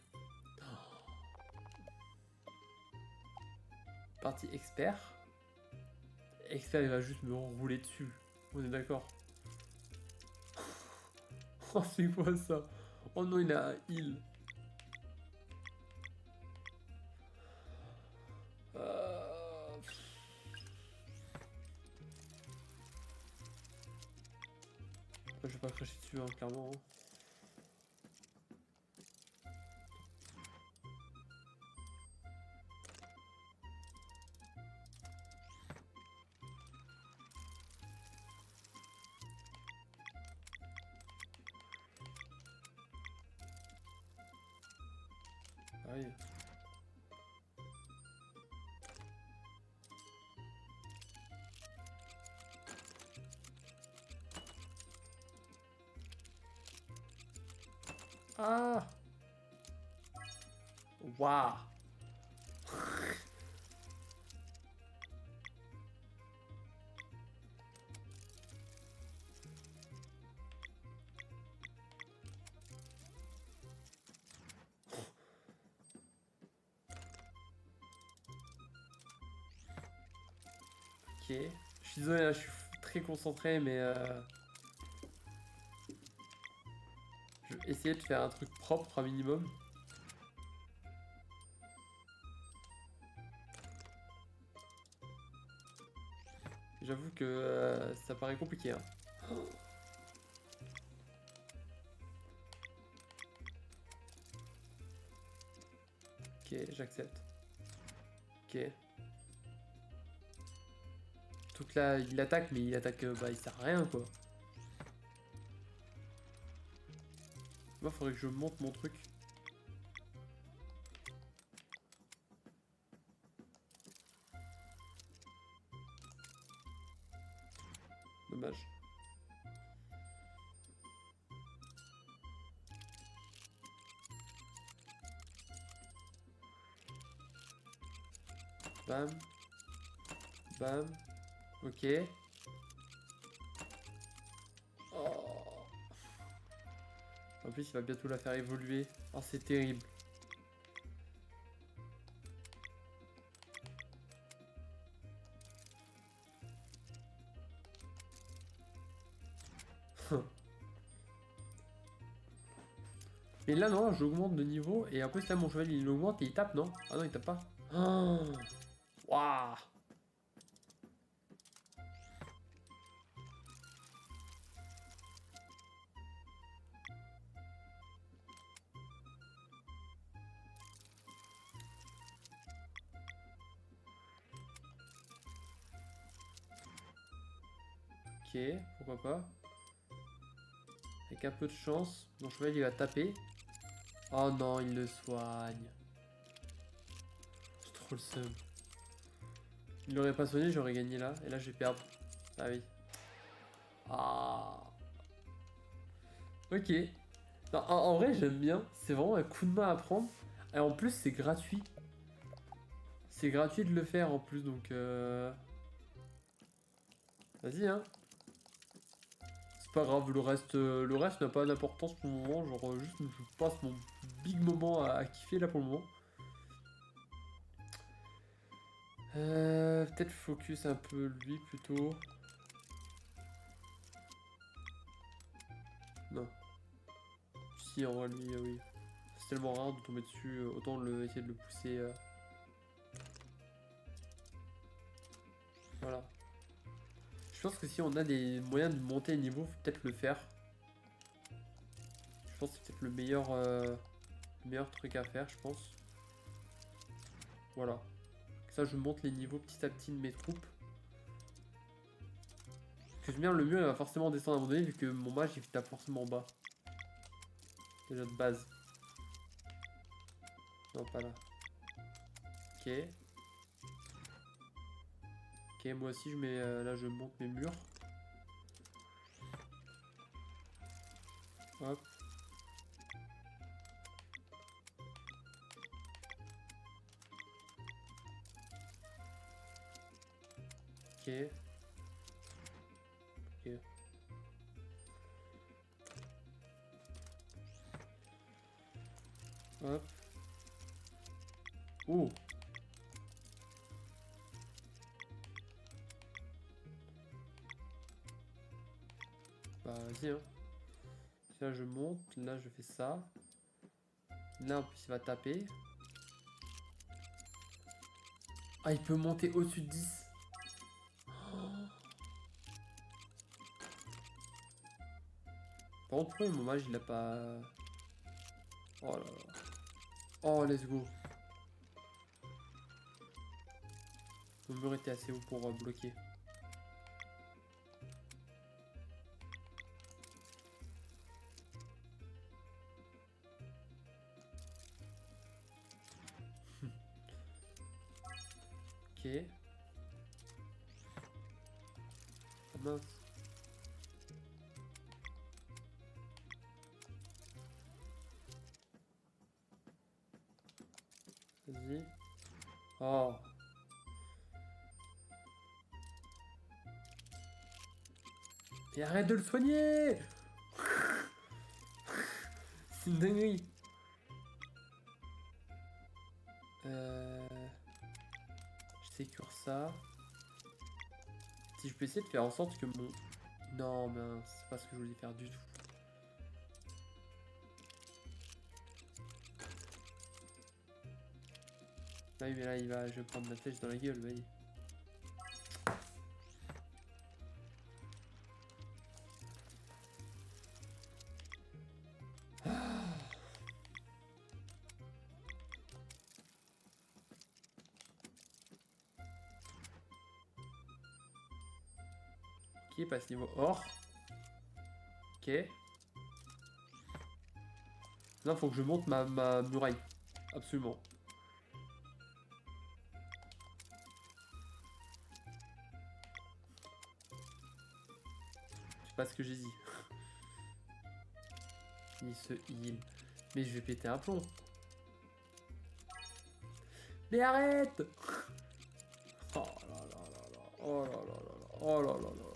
Partie expert. Expert, il va juste me rouler dessus. On est d'accord? Oh, c'est quoi ça? Oh non, il a un heal. Je vais pas cracher dessus, hein, clairement. Ah oui. Ah! Waouh! Ok. Je suis désolé, là, je suis très concentré, mais je vais essayer de faire un truc propre un minimum. J'avoue que ça paraît compliqué, hein. Ok, j'accepte. Ok. Donc là, il attaque, mais il attaque, bah, il sert à rien, quoi. Moi, faudrait que je monte mon truc. Dommage. Bam. Bam. Ok. Oh. En plus, il va bientôt la faire évoluer. Oh, c'est terrible. Mais là, non, j'augmente de niveau. Et en plus, là, mon cheval, il augmente et il tape, non? Ah non, il tape pas. Oh. Waouh. Ok, pourquoi pas. Avec un peu de chance, mon cheval, il va taper. Oh non, il le soigne. C'est trop le seum. Il l'aurait pas soigné, j'aurais gagné là. Et là, je vais perdre. Ah oui. Ah. Ok. Non, en vrai, j'aime bien. C'est vraiment un coup de main à prendre. Et en plus, c'est gratuit. C'est gratuit de le faire en plus, donc... Vas-y, hein. C'est pas grave, le reste n'a pas d'importance pour le moment. Genre, juste, je passe mon big moment à kiffer là pour le moment. Peut-être focus un peu lui plutôt. Non. Si, en vrai, lui, oui. C'est tellement rare de tomber dessus, autant essayer de le pousser. Voilà. Je pense que si on a des moyens de monter le niveau, faut peut-être le faire. Je pense que c'est peut-être le meilleur truc à faire, je pense. Voilà. Ça, je monte les niveaux petit à petit de mes troupes. Parce que bien, le mur, il va forcément descendre à un moment donné, vu que mon mage, il tape forcément en bas. Déjà de base. Non, pas là. Ok. Ok, moi aussi, je mets, là, je monte mes murs. Hop. Ok. Ok. Hop. Oh. Bah, vas-y, hein. Là, je monte. Là, je fais ça. Là, en plus, il va taper. Ah, il peut monter au-dessus de 10. Par contre, pourquoi mon mage, il a pas... Oh là là. Oh, let's go. Mon mur était assez haut pour bloquer. Ok. Ah mince. Vas-y. Oh. Et arrête de le soigner. C'est une dinguerie. Je sécure ça. Si je peux essayer de faire en sorte que mon... Non, mince. C'est pas ce que je voulais faire du tout. Ah oui, mais là, je vais prendre ma flèche dans la gueule, vas-y. Ok, passe niveau or. Ok. Là, faut que je monte ma muraille. Absolument. C'est pas ce que j'ai dit. Il se heal. Mais je vais péter un plomb. Mais arrête. Oh là là là là. Oh là là là là. Oh là là là là.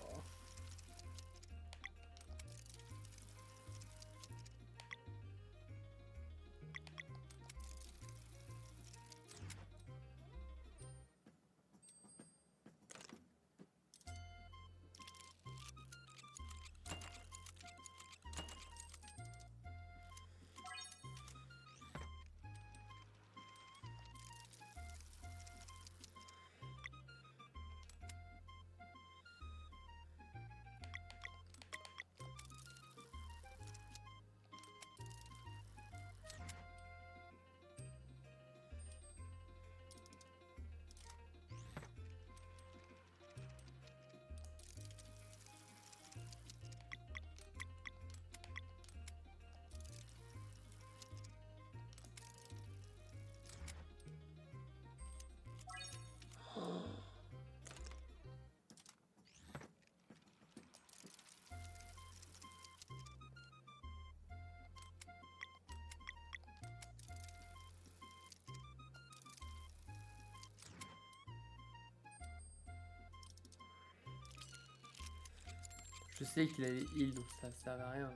Je sais qu'il avait heal, donc ça sert à rien.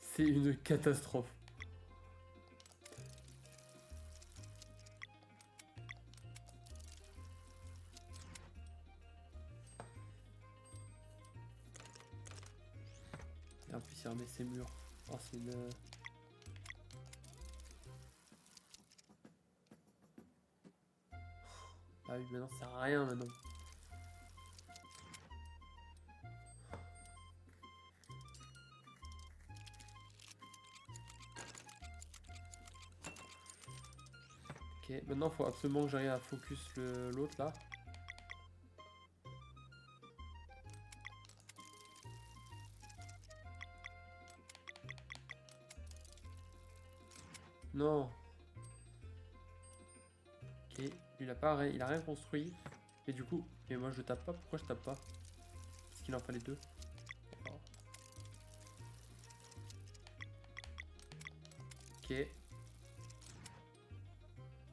C'est une catastrophe. Et en plus il remet ses murs. Oh c'est une... Ah oui maintenant ça sert à rien maintenant. Ok, maintenant faut absolument que j'arrive à focus l'autre là. Non. Ok, lui il a rien construit. Et du coup, mais moi je tape pas, pourquoi je tape pas? Parce qu'il en fallait deux. D'accord. Ok.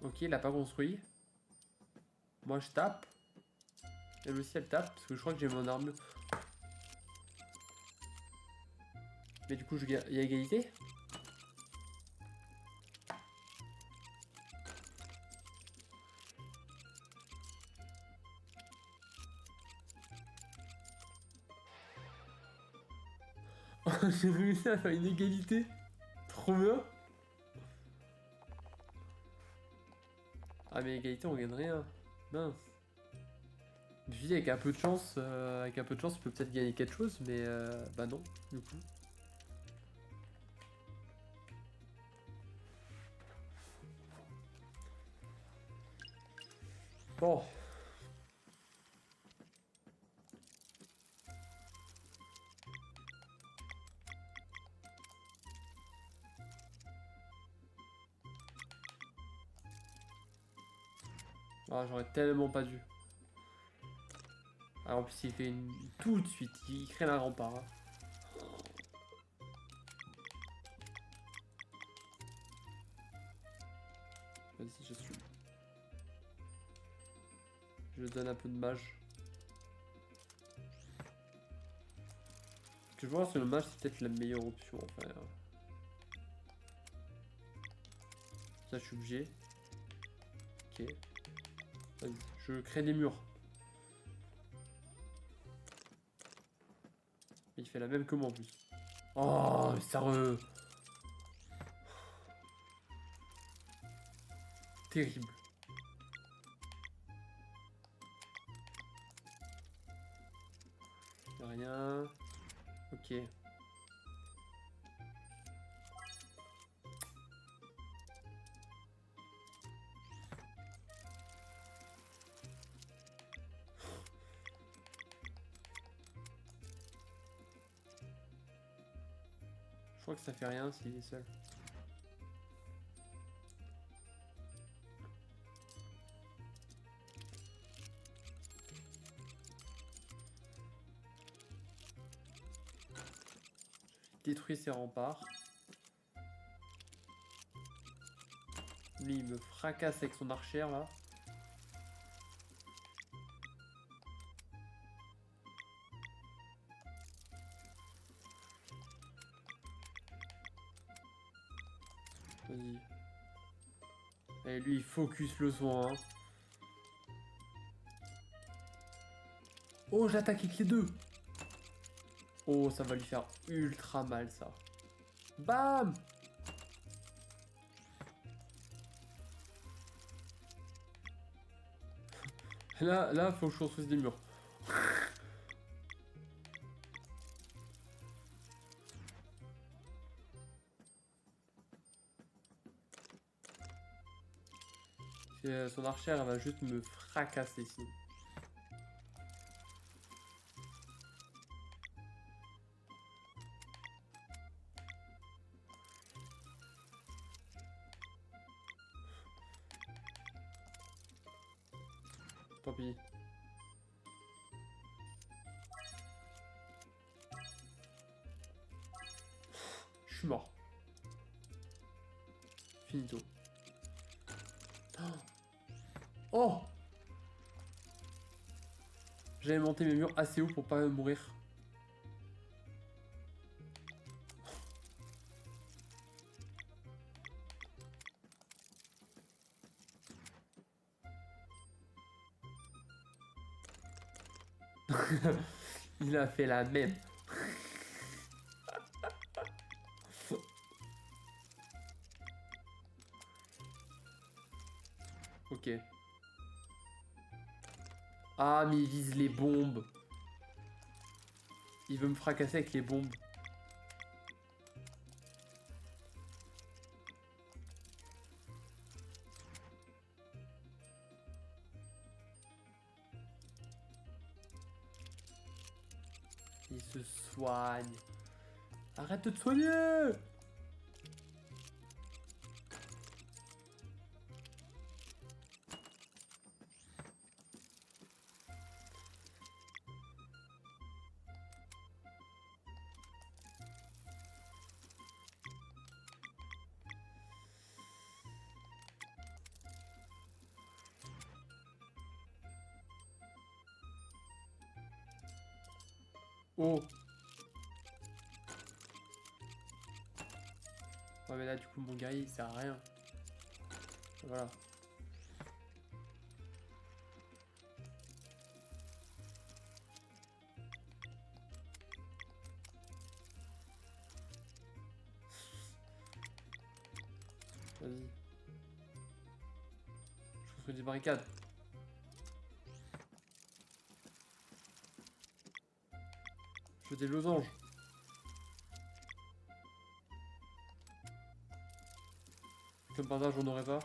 Ok, il a pas construit. Moi je tape. Elle aussi elle tape, parce que je crois que j'ai mon armure. Mais du coup, il y a égalité. J'ai réussi à faire une égalité. Trop bien. Ah mais égalité on gagne rien. Mince. Je me suis dit avec un peu de chance, tu peux peut-être gagner quelque chose, mais bah non, du coup. Bon. Ah, j'aurais tellement pas dû. Ah, en plus il fait une... tout de suite, il crée un rempart. Hein. Vas-y, j'assume. Je donne un peu de mage. Ce que je vois sur le mage, c'est peut-être la meilleure option enfin. Ça, je suis obligé. Ok. Vas-y, je crée des murs. Il fait la même que moi en plus. Oh, mais sérieux. Terrible. Y'a rien. Ok. Je crois que ça fait rien s'il est seul. Détruit ses remparts. Lui, il me fracasse avec son archère, là. Vas-y. Et lui, il focus le soin. Hein. Oh, j'attaque avec les deux. Oh, ça va lui faire ultra mal, ça. Bam! Là, faut que je construise des murs. Son archère, elle va juste me fracasser ici. Tant pis. Je suis mort. Finito. Oh! J'avais monté mes murs assez haut pour pas mourir. Il a fait la même. Ok. Ah, mais il vise les bombes. Il veut me fracasser avec les bombes. Il se soigne. Arrête de te soigner! Oh! Ouais, mais là, du coup, mon guerrier, il sert à rien. Voilà. Vas-y. Je construis des barricades. Je fais des losanges. Comme par hasard, j'en aurais pas.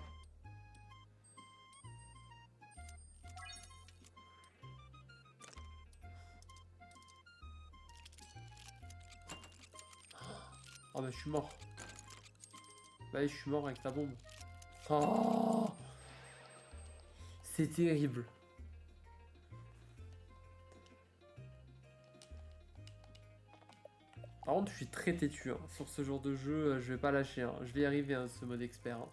Ah bah je suis mort. Bah je suis mort avec ta bombe. Oh, c'est terrible. Par contre, je suis très têtu. Hein. Sur ce genre de jeu, je vais pas lâcher. Hein. Je vais y arriver, hein, ce mode expert. Hein.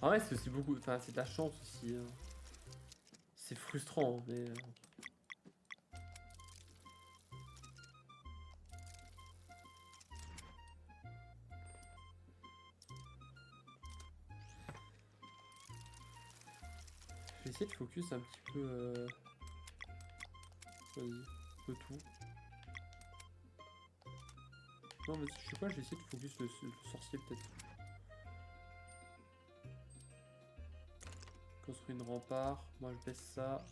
En vrai, c'est aussi beaucoup. Enfin, c'est de la chance aussi. Hein. C'est frustrant, hein, mais. Je vais essayer de focus un petit peu. Vas-y, un peu tout. Non, mais je sais pas, je vais essayer de focus le sorcier peut-être. Construire une rempart. Moi, je baisse ça.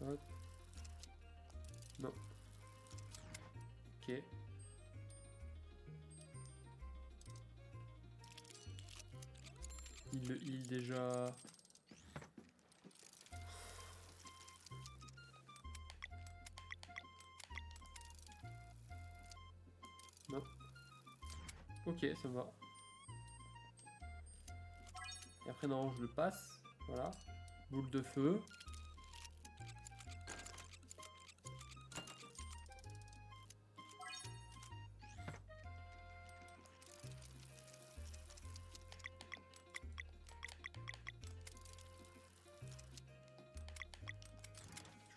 Hop. Non. Ok. Il le heal déjà. Non. Ok, ça me va. Et après, non, je le passe. Voilà. Boule de feu.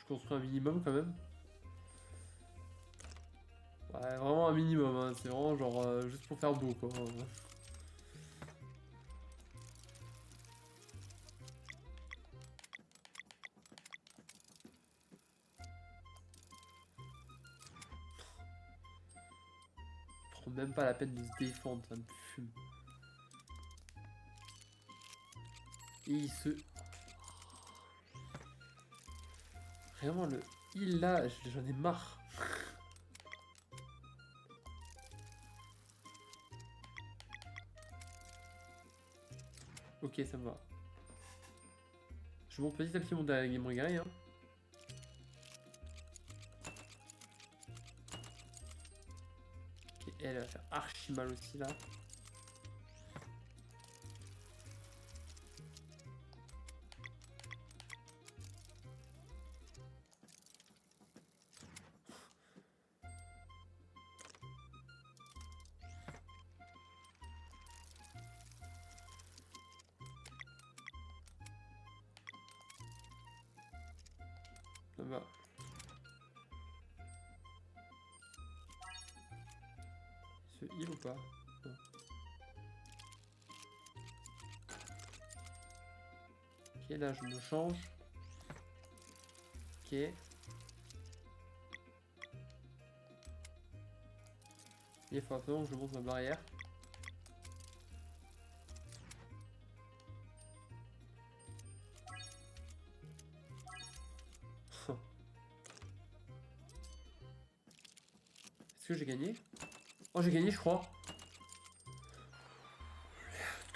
construis un minimum quand même. Ouais, vraiment un minimum, hein. C'est vraiment genre juste pour faire beau quoi. Prend même pas la peine de se défendre, ça me fume. Et il se... Vraiment le heal là, j'en ai marre. Ok, ça me va. Je monte petit à petit mon guerrier. Hein. Ok, elle va faire archi mal aussi là. Ça me va. Il se heal ou pas? Non. Ok, là je me change. Ok. Il faut absolument que je monte ma barrière. Est-ce que j'ai gagné? Oh, j'ai gagné, je crois.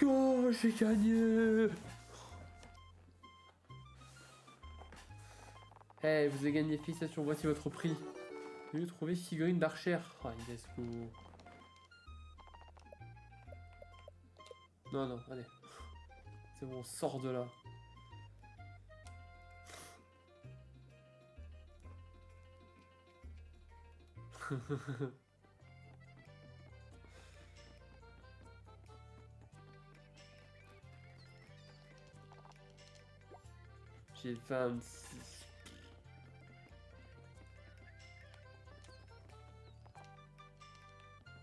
Oh, j'ai gagné! Eh, vous avez gagné, félicitations, voici votre prix. J'ai trouvé figurine d'Archer. Oh, let's go. Non, non, allez. C'est bon, on sort de là. J'ai 26.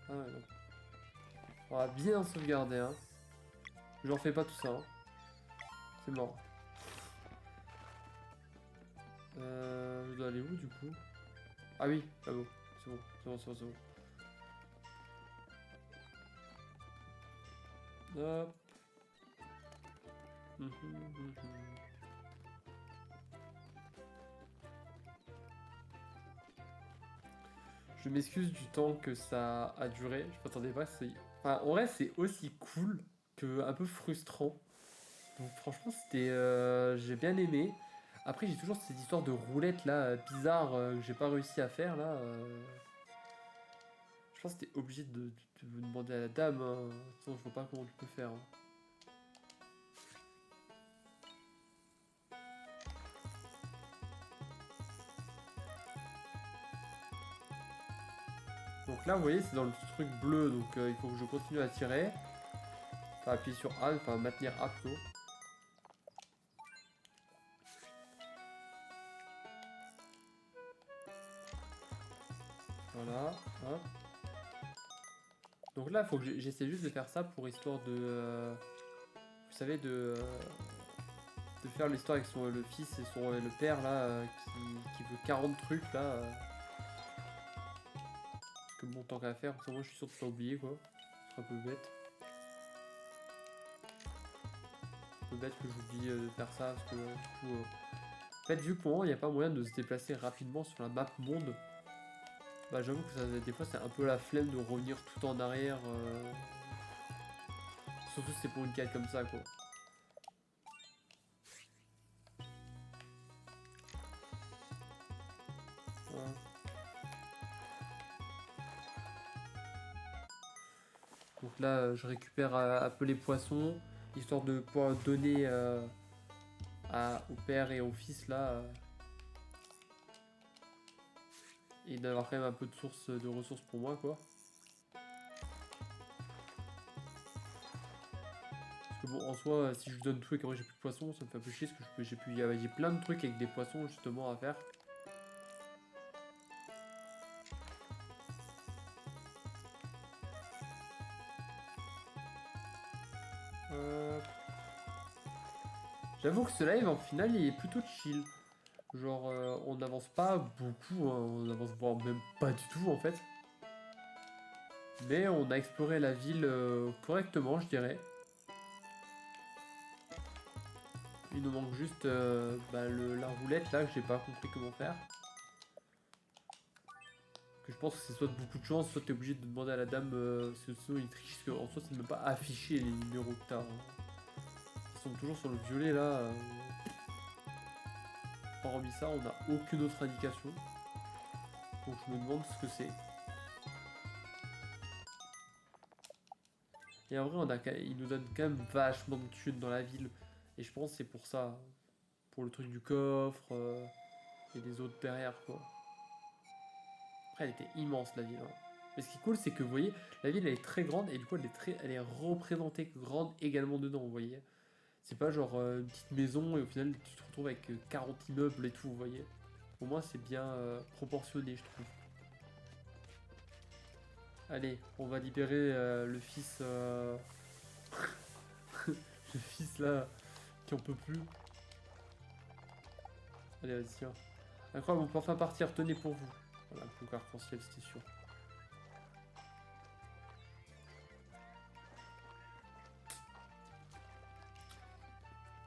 Ah ouais, non. On va bien sauvegarder, hein. J'en fais pas tout ça, hein. C'est mort. Je dois aller où, du coup? Ah oui, là-haut. C'est bon, c'est bon, c'est bon, c'est bon. Hop. Je m'excuse du temps que ça a duré. Je m'attendais pas. Enfin, en vrai, c'est aussi cool que un peu frustrant. Donc, franchement, c'était, j'ai bien aimé. Après, j'ai toujours cette histoire de roulette là bizarre que j'ai pas réussi à faire là. Je pense que t'es obligé de vous demander à la dame. Hein. Sinon, je vois pas comment tu peux faire. Hein. Donc là, vous voyez, c'est dans le truc bleu. Donc il faut que je continue à tirer. Enfin, appuyer sur A, enfin maintenir A plutôt. Voilà. Hop. Donc là, il faut que j'essaie juste de faire ça pour histoire de... vous savez, de faire l'histoire avec le fils et le père là, qui veut 40 trucs là. Parce que bon, tant qu'à faire, parce que moi je suis sûr de pas oublier quoi. C'est un peu bête. Un peu bête que j'oublie de faire ça, parce que du coup... En fait, vu que pour moi, il n'y a pas moyen de se déplacer rapidement sur la map monde, bah j'avoue que ça, des fois c'est un peu la flemme de revenir tout en arrière. Surtout si c'est pour une quête comme ça quoi. Voilà. Donc là, je récupère un peu les poissons, histoire de pouvoir donner au père et au fils là, et d'avoir quand même un peu de ressources pour moi quoi. Parce que bon, en soi, si je donne tout et qu'après j'ai plus de poissons, ça me fait un peu chier parce que j'ai plein de trucs avec des poissons justement à faire. J'avoue que ce live en final il est plutôt chill. Genre on n'avance pas beaucoup, hein, on avance voire même pas du tout en fait. Mais on a exploré la ville correctement je dirais. Il nous manque juste la roulette là que j'ai pas compris comment faire. Que je pense que c'est soit beaucoup de chance, soit t'es obligé de demander à la dame sinon il triche, parce qu'en soi c'est même pas affiché les numéros que t'as. Hein. Ils sont toujours sur le violet là. Hormis ça, on n'a aucune autre indication. Donc je me demande ce que c'est. Et en vrai, il nous donne quand même vachement de thunes dans la ville. Et je pense que c'est pour ça. Pour le truc du coffre et les autres derrière, quoi. Après, elle était immense, la ville. Hein. Mais ce qui est cool, c'est que vous voyez, la ville elle est très grande et du coup, elle est représentée grande également dedans, vous voyez. C'est pas genre une petite maison et au final, tu te retrouves avec 40 immeubles et tout, vous voyez. Pour moi, c'est bien proportionné, je trouve. Allez, on va libérer le fils. Le fils là, qui en peut plus. Allez, vas-y, tiens. Incroyable, on peut enfin partir, tenez pour vous. Voilà, le concours arc-en-ciel, c'était sûr.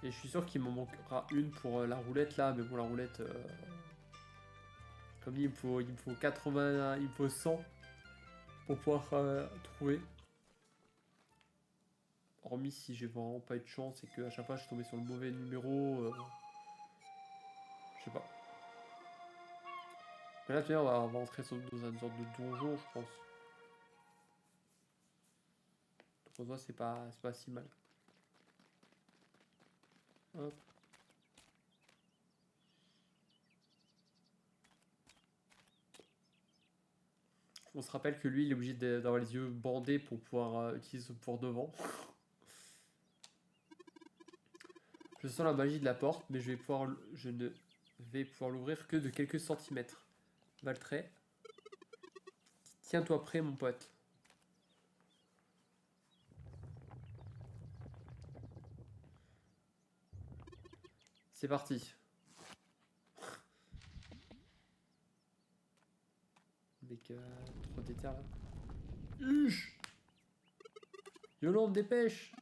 Et je suis sûr qu'il m'en manquera une pour la roulette là, mais bon, la roulette. Comme dit, il me faut 80, il me faut 100 pour pouvoir trouver. Hormis si j'ai vraiment pas eu de chance et que à chaque fois je suis tombé sur le mauvais numéro. Je sais pas. Mais là, tu vois, on va entrer dans une sorte de donjon, je pense. Donc en soi, c'est pas si mal. Hop. On se rappelle que lui, il est obligé d'avoir les yeux bandés pour pouvoir utiliser son pouvoir devant. Je sens la magie de la porte, mais je ne vais pouvoir l'ouvrir que de quelques centimètres. Valtray, tiens-toi prêt, mon pote. C'est parti. Mec, trop déter là. Huche! Yolande, dépêche!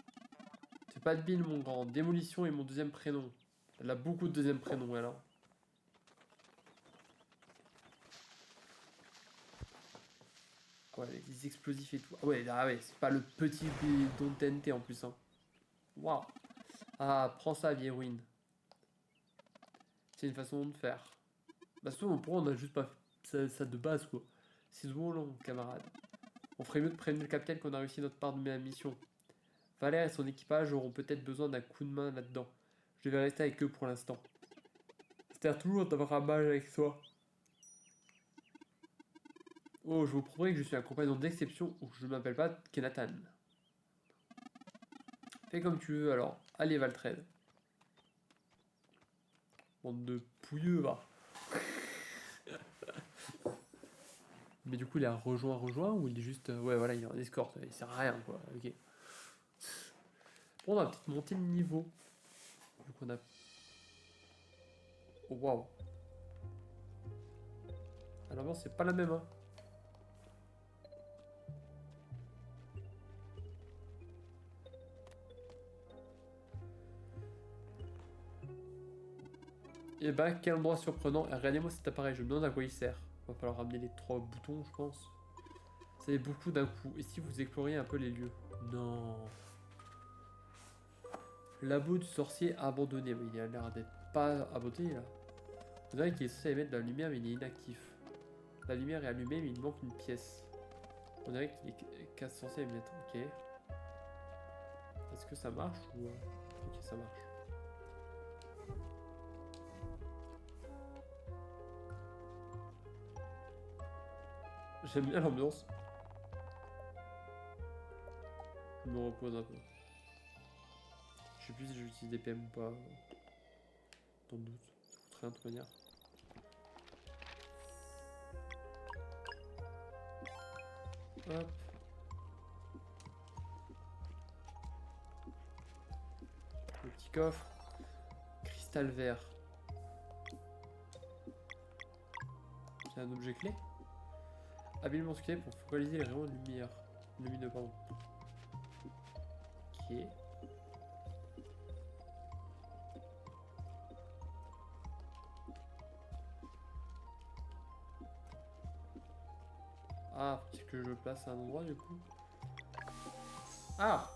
Fais pas de bile, mon grand. Démolition est mon deuxième prénom. Elle a beaucoup de deuxième prénoms, alors. Ouais, avec des explosifs et tout. Ah ouais, c'est pas le petit bidon de TNT en plus, hein. Waouh! Ah, prends ça, vieille ruine. C'est une façon de faire. Bah, souvent, pour on a juste pas fait ça de base, quoi. C'est trop long, camarade. On ferait mieux de prévenir le capitaine qu'on a réussi notre part de la mission. Valère et son équipage auront peut-être besoin d'un coup de main là-dedans. Je vais rester avec eux pour l'instant. C'est toujours d'avoir un mage avec toi. Oh, je vous promets que je suis un compagnon d'exception ou que je ne m'appelle pas Kenatan. Fais comme tu veux alors. Allez, Valtred. Bande de pouilleux, va. Mais du coup, il a rejoint ou il est juste. Ouais, voilà, il est en escorte. Il sert à rien, quoi. Ok. Bon, on va peut-être monter le niveau. Vu qu'on a. Oh, waouh. Ah, l'ambiance, c'est pas la même, hein. Et bah, quel endroit surprenant. Et regardez-moi cet appareil, je me demande à quoi il sert. Va falloir ramener les 3 boutons, je pense. Ça fait beaucoup d'un coup. Et si vous exploriez un peu les lieux? Non. Labo du sorcier abandonné. Mais il a l'air d'être pas abandonné là. On dirait qu'il est censé émettre de la lumière, mais il est inactif. La lumière est allumée, mais il manque une pièce. On dirait qu'il est censé émettre. Ok. Est-ce que ça marche ou. Ok, ça marche. J'aime bien l'ambiance. Je me repose un peu. Je sais plus si j'utilise des PM ou pas. Tant de doute. Ça coûte rien de toute manière. Hop. coffre. Cristal vert. C'est un objet clé. Habilement sculpté pour focaliser les rayons de lumière. Lumineux, pardon. Ok. Ah, est-ce que je le place à un endroit du coup? Ah!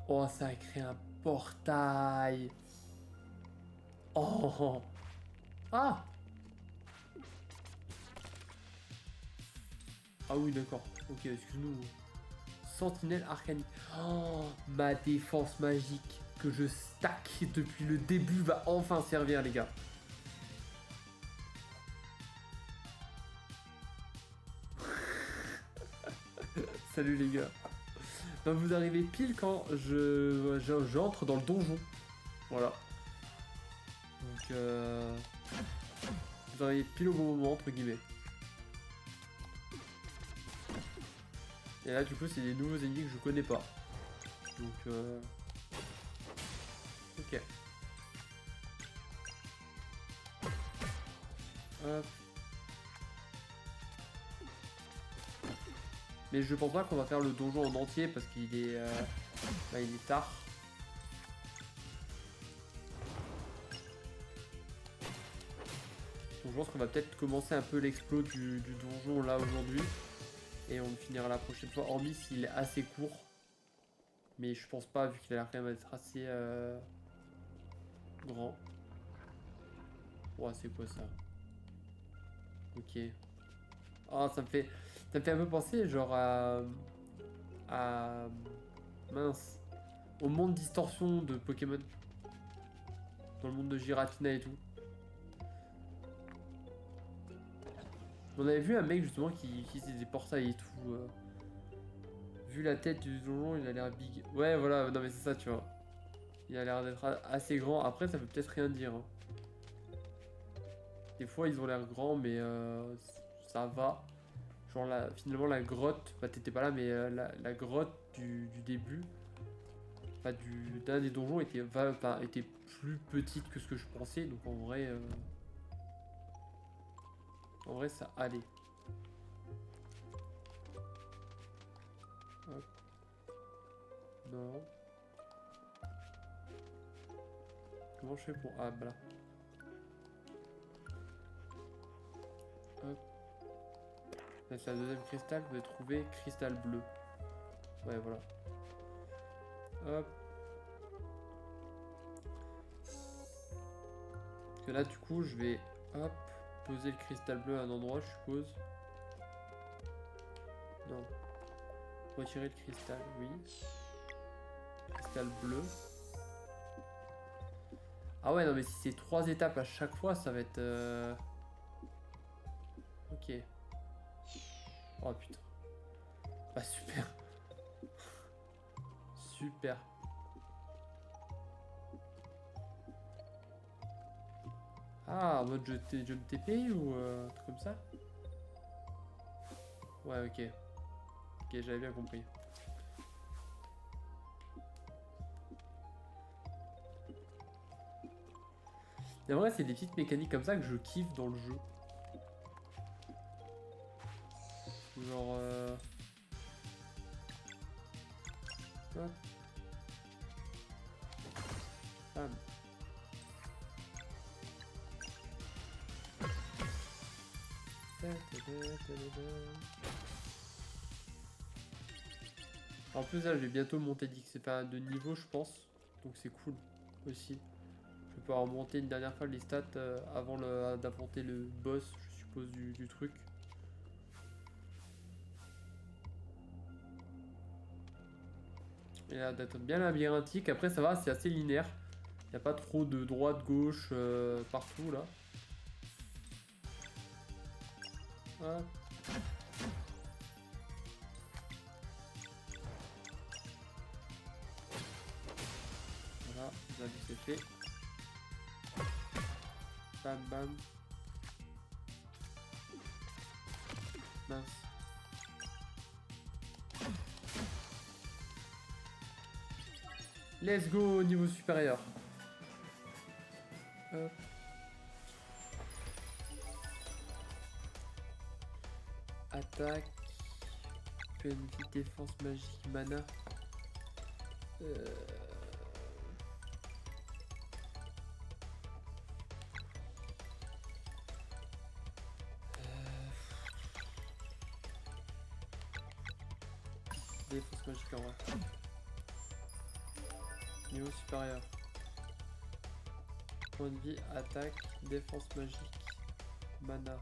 Oh, ça a créé un portail! Oh! Ah! Ah oui, d'accord. Ok, excuse-nous. Sentinelle arcanique. Oh, ma défense magique que je stack depuis le début va enfin servir, les gars. Salut les gars. Donc vous arrivez pile quand j'entre dans le donjon. Voilà. Donc vous arrivez pile au bon moment entre guillemets. Et là du coup c'est des nouveaux ennemis que je connais pas. Donc ok. Hop. Mais je pense pas qu'on va faire le donjon en entier parce qu'il est, bah, il est tard. Donc je pense qu'on va peut-être commencer un peu l'explo du donjon là aujourd'hui. Et on le finira la prochaine fois, hormis s'il est assez court. Mais je pense pas vu qu'il a l'air quand même d'être assez grand. Ouais, c'est quoi ça? Ok. Ah, ça me fait un peu penser genre à mince, au monde distorsion de Pokémon, dans le monde de Giratina et tout. On avait vu un mec justement qui faisait des portails et tout. Vu la tête du donjon, il a l'air big. Ouais, voilà, non mais c'est ça, tu vois. Il a l'air d'être assez grand. Après, ça veut peut-être rien dire, hein. Des fois, ils ont l'air grands, mais ça va. Genre, finalement, la grotte, bah t'étais pas là, mais la grotte du début, enfin, d'un des donjons était plus petite que ce que je pensais. Donc, en vrai, ça allait. Hop. Non. Comment je fais pour... Ah, bah là. Hop. Là, c'est la deuxième cristal. Vous avez trouvé cristal bleu. Ouais, voilà. Hop. Parce que là, du coup, je vais... Hop. Poser le cristal bleu à un endroit, je suppose. Non. Retirer le cristal, oui. Cristal bleu. Ah ouais, non, mais si c'est 3 étapes à chaque fois, ça va être... Ok. Oh putain. Bah super. Super. Ah, en mode jump TP ou un truc comme ça? Ouais, ok. Ok, j'avais bien compris. Et en vrai, c'est des petites mécaniques comme ça que je kiffe dans le jeu. Genre... Hop. Bam. En plus là je vais bientôt monter de niveau je pense. Donc c'est cool aussi. Je vais pouvoir monter une dernière fois les stats avant d'affronter le boss je suppose du truc. Et là d'être bien labyrinthique. Après ça va, c'est assez linéaire. Il n'y a pas trop de droite, gauche partout là. Hop. Voilà, vous avez vu c'est fait. Bam bam. Mince. Let's go au niveau supérieur. Hop. Attaque. PNJ, défense, magie, mana. Défense magique en vrai. Niveau supérieur. Point de vie, attaque, défense magique, mana.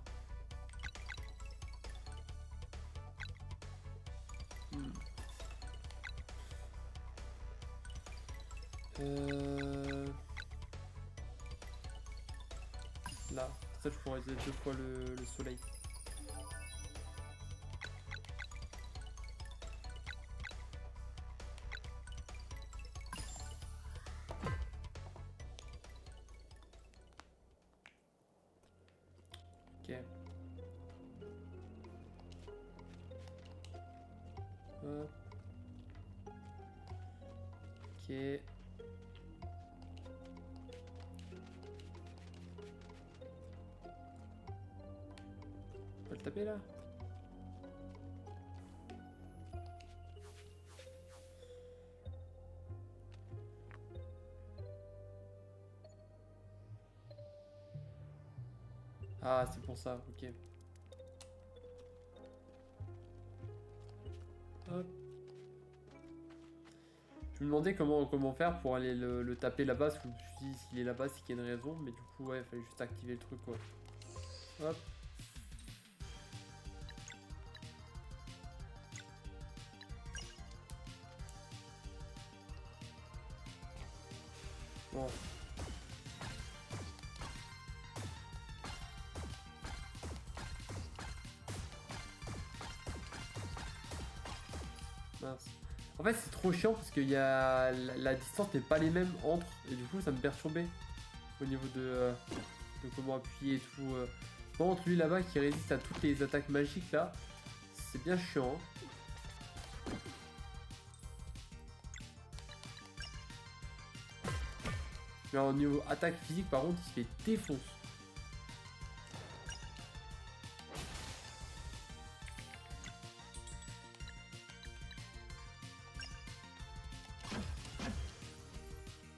Là, ça je pourrais utiliser 2 fois le soleil. Ok. Hop. Ok. On peut le taper là? Ah, c'est pour ça, ok. Hop. Je me demandais comment faire pour aller le taper là-bas, parce que je me suis dit s'il est là-bas, c'est qu'il y a une raison, mais du coup, ouais, il fallait juste activer le truc, quoi. Hop. Bon. Mince. En fait, c'est trop chiant parce qu'il y a la distance n'est pas les mêmes entre, et du coup, ça me perturbait au niveau de comment appuyer et tout. Par contre, lui là-bas qui résiste à toutes les attaques magiques là, c'est bien chiant. Hein. Mais au niveau attaque physique, par contre, il se fait défoncer.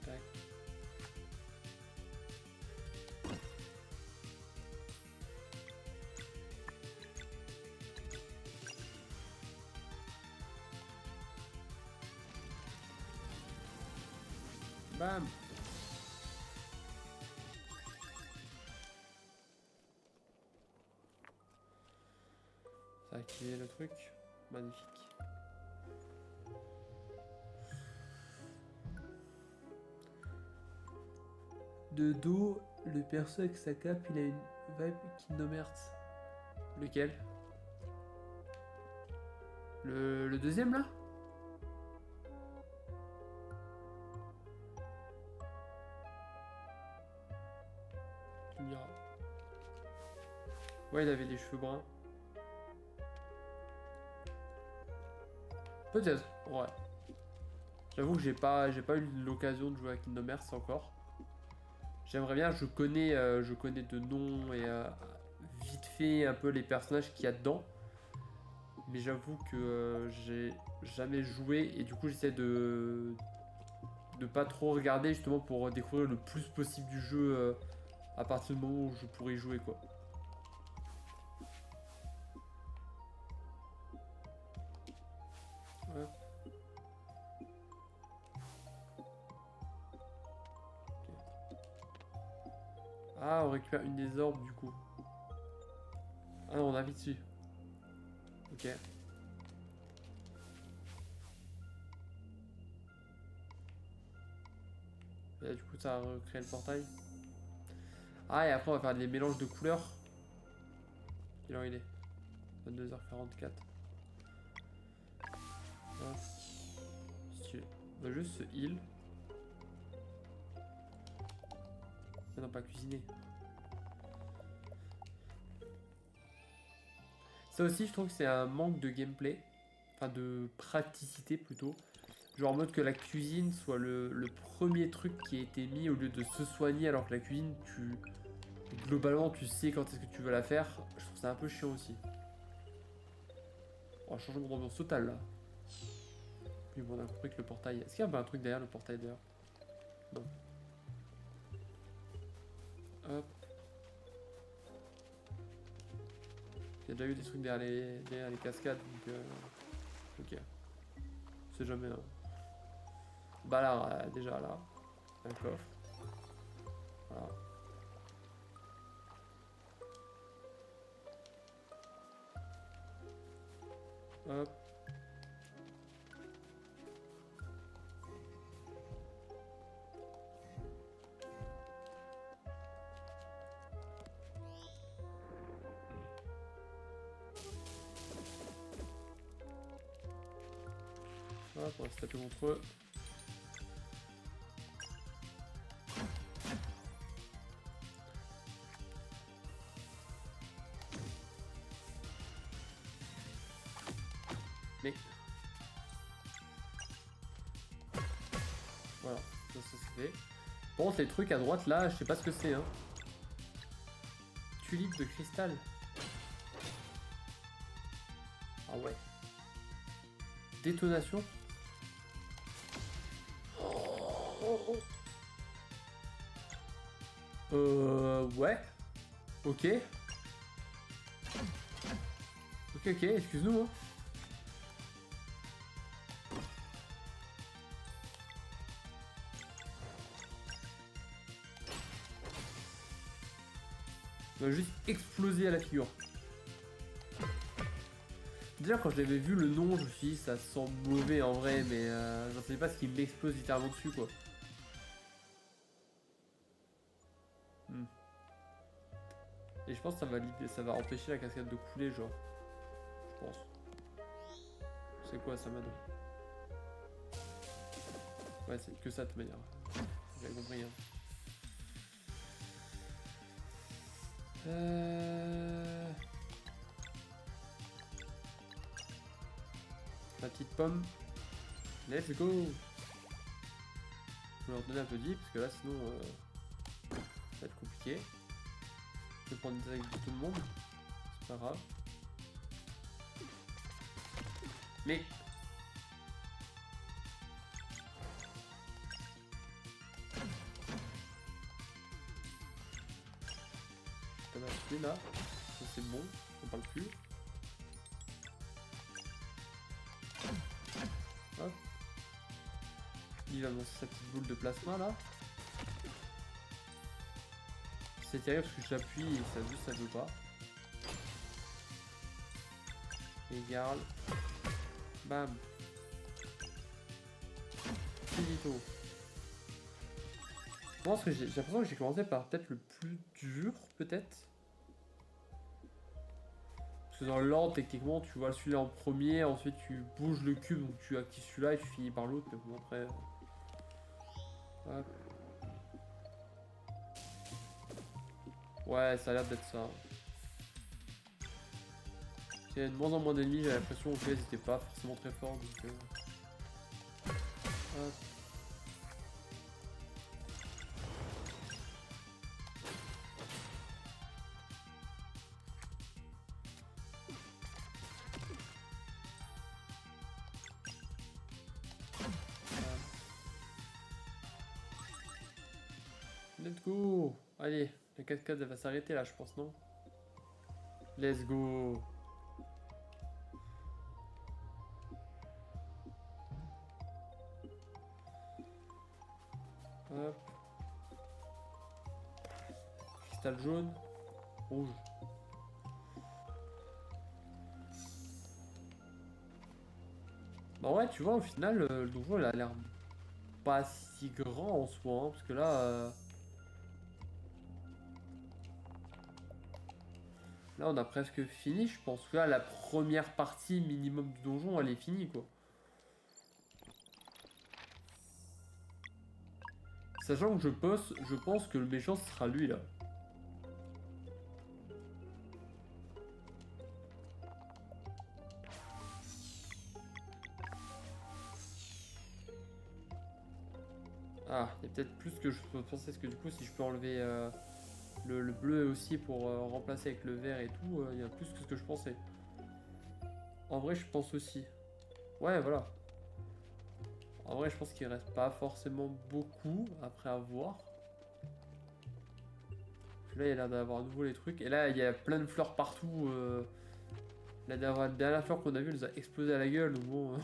Tac. Bam. Ça a activé le truc. Magnifique. De dos, le perso avec sa cape, il a une vibe Kingdom Hearts. Lequel? Le deuxième là? Tu me diras. Ouais, il avait les cheveux bruns. Peut-être, ouais. J'avoue que j'ai pas eu l'occasion de jouer à Kingdom Hearts encore. J'aimerais bien, je connais de nom et vite fait un peu les personnages qu'il y a dedans. Mais j'avoue que j'ai jamais joué et du coup j'essaie de pas trop regarder justement pour découvrir le plus possible du jeu à partir du moment où je pourrais y jouer quoi. Ouais. Ah, on récupère une des orbes du coup. Ah non, on a vite dessus. Ok. Et là, du coup, ça a recréé le portail. Ah, et après, on va faire des mélanges de couleurs. Quelle heure il est? 22h44. Ah, stylé. On va juste se heal. Ah non, pas cuisiner. Ça aussi, je trouve que c'est un manque de gameplay. Enfin, de praticité plutôt. Genre en mode que la cuisine soit le premier truc qui a été mis au lieu de se soigner, alors que la cuisine, globalement, tu sais quand est-ce que tu veux la faire. Je trouve ça un peu chiant aussi. Oh, changement d'ambiance totale là. Puis bon, on a compris que le portail... Est-ce qu'il y a un truc derrière le portail d'ailleurs? Non. Hop. Il y a déjà eu des trucs derrière les cascades, donc... Ok. C'est jamais... Hein. Bah là, déjà là. Un coffre. Voilà. Hop. Hop, on va se taper contre eux. Mais... Voilà, ça c'est fait. Par contre, les trucs à droite là, je sais pas ce que c'est. Hein. Tulipe de cristal. Ah ouais. Détonation. Ouais. Ok. Ok, excuse-nous. Hein. On va juste exploser à la figure. Déjà, quand j'avais vu le nom, je me suis dit, ça sent mauvais en vrai, mais j'en savais pas ce qui m'explose littéralement dessus, quoi. Et je pense que ça va empêcher la cascade de couler, genre. Je pense. C'est quoi ça, madame? Ouais, c'est que ça de toute manière. J'ai compris. Hein. La petite pomme. Let's go. Je vais leur donner un peu de vie, parce que là, sinon, ça va être compliqué. Je vais prendre des attaques de tout le monde. C'est pas grave. Mais... Je t'en ai là. Ça c'est bon. On parle plus. Hop. Il va lancer sa petite boule de plasma là. C'est terrible parce que j'appuie et ça veut pas. Égal. Bam. Finito. Je pense que j'ai l'impression que j'ai commencé par peut-être le plus dur, peut-être. Parce que dans l'ordre, techniquement, tu vois celui-là en premier, ensuite tu bouges le cube, donc tu actives celui-là et tu finis par l'autre, mais bon après... Hop. Ouais, ça a l'air d'être ça. Il y a de moins en moins d'ennemis, j'ai l'impression que c'était pas forcément très fort, donc... Hop. Let's go. Allez, la cascade elle va s'arrêter là je pense, non? Let's go. Hop. Cristal jaune. Rouge. Bah ouais, tu vois, au final, le donjon il a l'air pas si grand en soi, hein, parce que là... Là, on a presque fini, je pense. Là, la première partie minimum du donjon, elle est finie, quoi. Sachant que je pense que le méchant, ce sera lui, là. y a peut-être plus que je peux penser, parce que du coup, si je peux enlever le bleu aussi pour remplacer avec le vert et tout, il y a plus que ce que je pensais. En vrai, je pense aussi. Ouais, voilà. En vrai, je pense qu'il reste pas forcément beaucoup après avoir. Là, il y a l'air d'avoir à nouveau les trucs. Et là, il y a plein de fleurs partout. La dernière fleur qu'on a vue, elle nous a explosé à la gueule. Donc bon.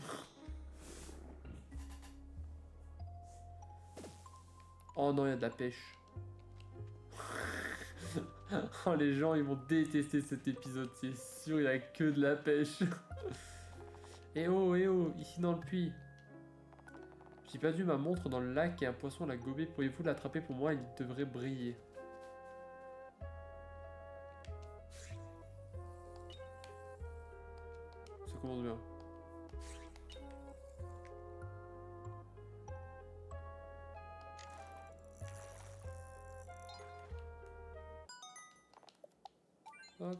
Oh non, il y a de la pêche. Oh, les gens, ils vont détester cet épisode. C'est sûr, il y a que de la pêche. Eh oh, ici dans le puits. J'ai perdu ma montre dans le lac et un poisson l'a gobé. Pourriez-vous l'attraper pour moi? Il devrait briller. Ça commence bien. Hop.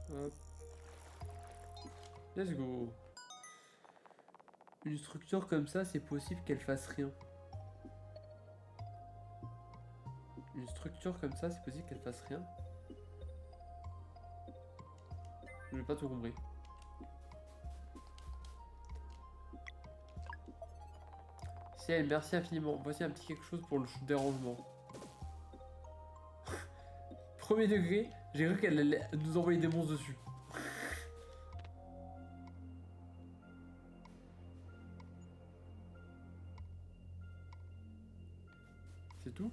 Hop. Let's go. Une structure comme ça, c'est possible qu'elle fasse rien. Une structure comme ça, c'est possible qu'elle fasse rien. Je n'ai pas tout compris. Ciel, merci infiniment. Voici un petit quelque chose pour le dérangement. Premier degré, j'ai cru qu'elle allait nous envoyer des monstres dessus. C'est tout?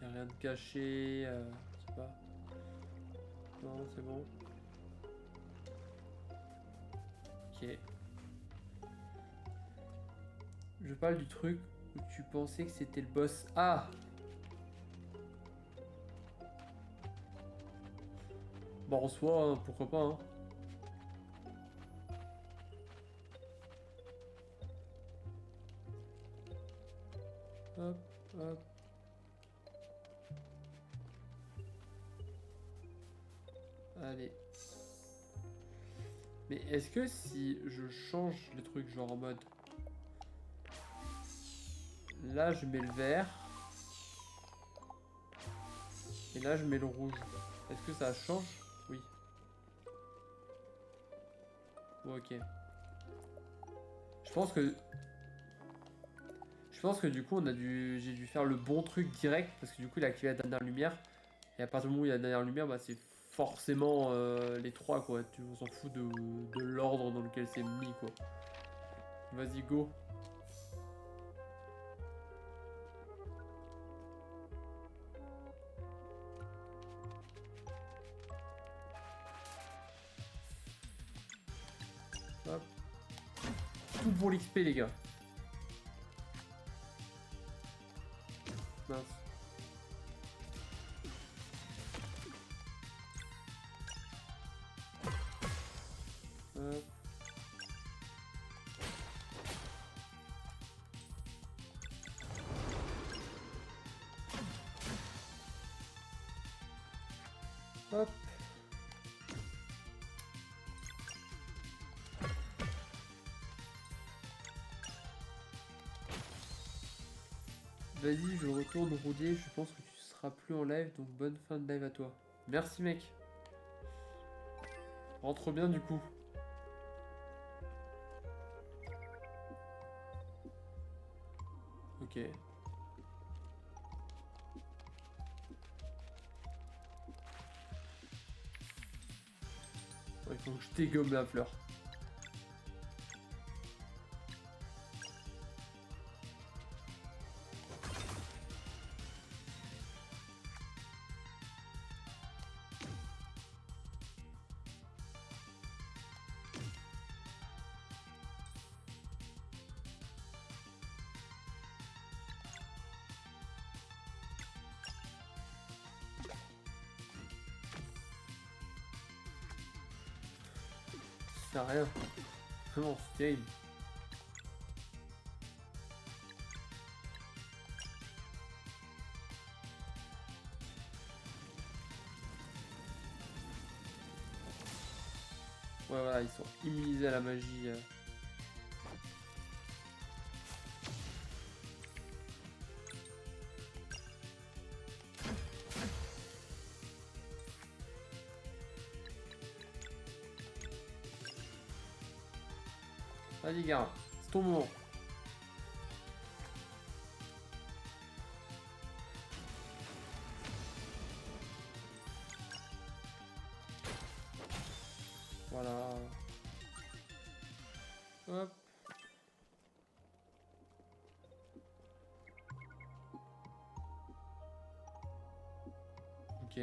Y'a rien de caché, je sais pas. Non, c'est bon. Ok. Je parle du truc où tu pensais que c'était le boss. Ah! Bon, en soi, hein, pourquoi pas, hein. Hop, hop. Allez. Mais est-ce que si je change les trucs, genre en mode... Là, je mets le vert. Et là, je mets le rouge. Est-ce que ça change? Oui. Bon, ok. Je pense que... Je pense que du coup, j'ai dû faire le bon truc direct. Parce que du coup, il a activé la dernière lumière. Et à partir du moment où il y a la dernière lumière, bah, c'est forcément les trois, quoi. On s'en fout de l'ordre dans lequel c'est mis, quoi. Vas-y, go. Hop. Tout pour l'XP, les gars. Mince. Hop. Hop. Vas-y, je retourne rouler. Je pense que tu seras plus en live, donc bonne fin de live à toi. Merci, mec. Rentre bien, du coup. Ok. Ouais, il faut que je dégomme la fleur. Ça sert à rien. Non, c'est terrible. Ouais, voilà, ils sont immunisés à la magie. Vas-y, gars, c'est ton moment. Voilà. Hop. Ok.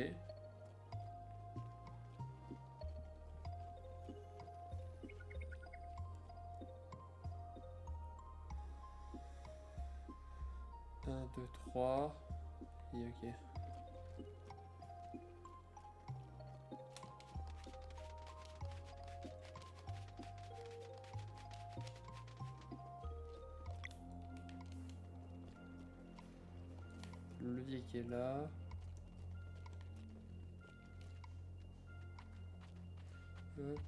Un, deux, trois. Et ok. Le levier qui est là. Hop.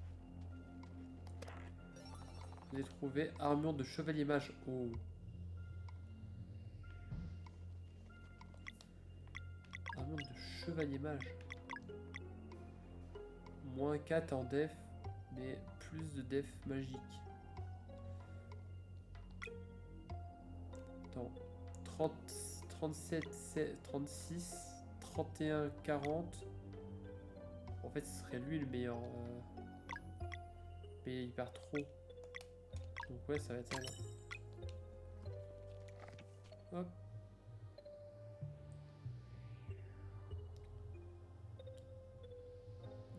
J'ai trouvé armure de chevalier mage. Oh. Armure de chevalier mage. Moins 4 en def, mais plus de def magique. Attends. 30, 37, 36, 31, 40. En fait, ce serait lui le meilleur. Mais il perd trop. Donc ouais, ça va être elle. Hop.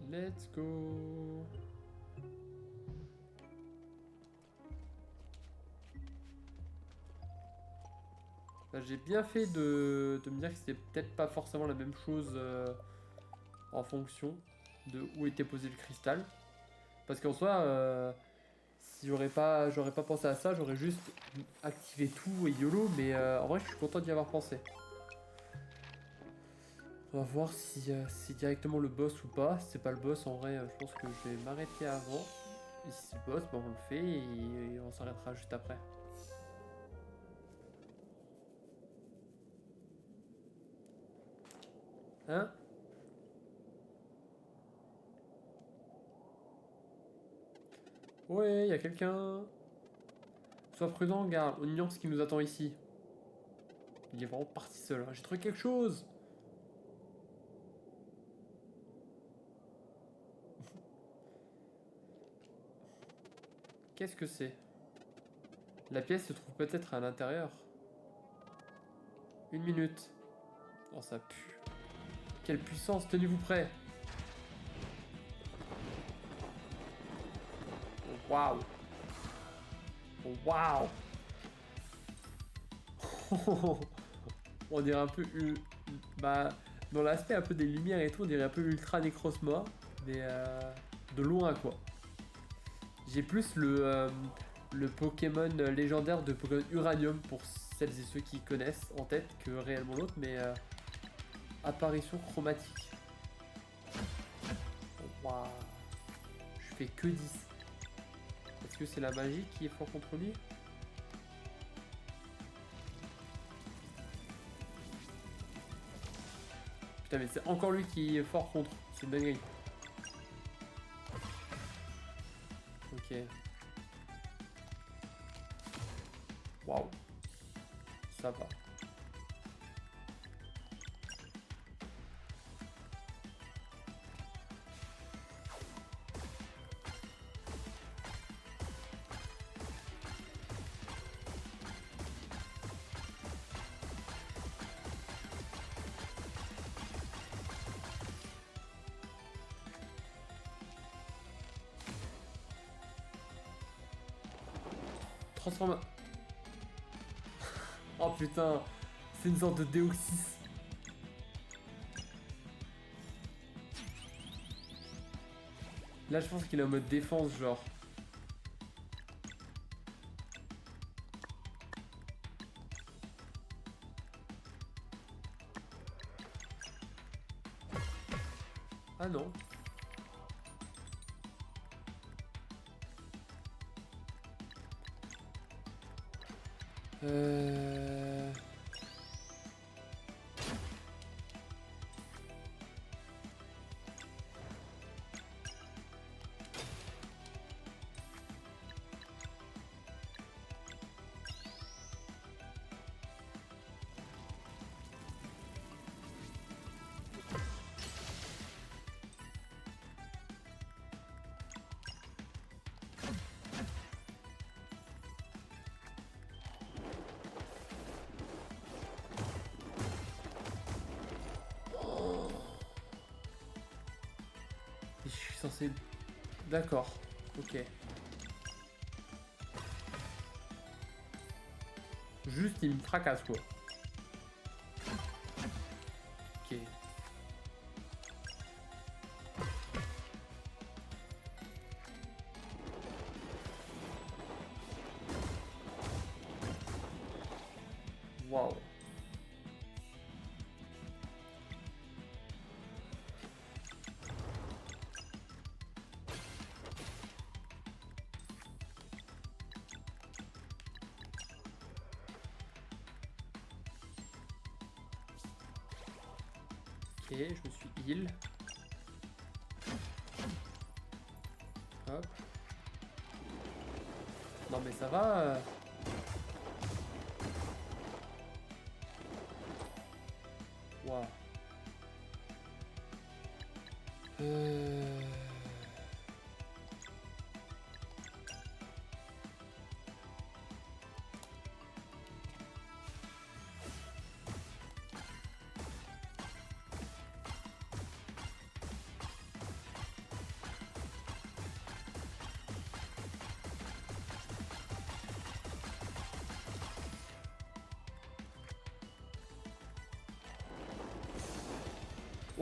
Let's go. Bah, j'ai bien fait de me dire que c'était peut-être pas forcément la même chose en fonction de où était posé le cristal. Parce qu'en soi, si j'aurais pas pensé à ça, j'aurais juste activé tout et YOLO, mais en vrai, je suis content d'y avoir pensé. On va voir si c'est directement le boss ou pas. Si c'est pas le boss, en vrai, je pense que je vais m'arrêter avant. Et si c'est le boss, bah, on le fait et on s'arrêtera juste après. Hein? Ouais, y a quelqu'un. Sois prudent, gars. On ignore ce qui nous attend ici. Il est vraiment parti seul. Hein. J'ai trouvé quelque chose. Qu'est-ce que c'est? La pièce se trouve peut-être à l'intérieur. 1 minute. Oh, ça pue. Quelle puissance, tenez-vous prêts. Oh, waouh. Oh, waouh. On dirait un peu... Bah, dans l'aspect un peu des lumières et tout, on dirait un peu Ultra Necrozma. Mais de loin, quoi. J'ai plus le Pokémon légendaire de Pokémon Uranium pour celles et ceux qui connaissent en tête que réellement l'autre, mais apparition chromatique. Waouh. Je fais que 10. Est-ce que c'est la magie qui est fort contre lui? Putain, mais c'est encore lui qui est fort contre. C'est une dinguerie. Ok. Waouh. Ça va. Transforme. Oh putain. C'est une sorte de Déoxys. Là, je pense qu'il est en mode défense, genre. Ah non. Euh... Je suis censé... D'accord. Ok. Juste, il me fracasse, quoi. Ok. Waouh. Ok, je me suis heal. Hop. Non mais ça va. Waouh. Euh...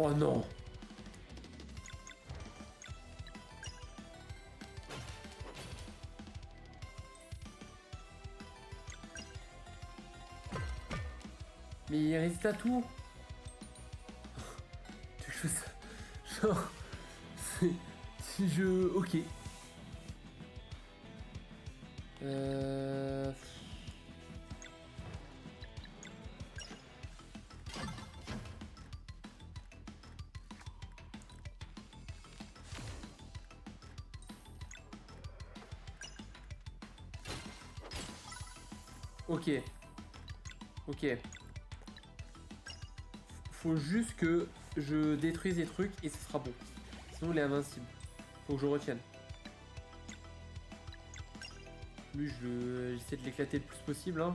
Oh non. Mais il résiste à tout. Tu fais ça. Genre... Si je... Ok. Euh... Ok. Ok. Faut juste que je détruise les trucs et ce sera bon. Sinon il est invincible. Faut que je retienne. Lui, j'essaie de l'éclater le plus possible. Hein.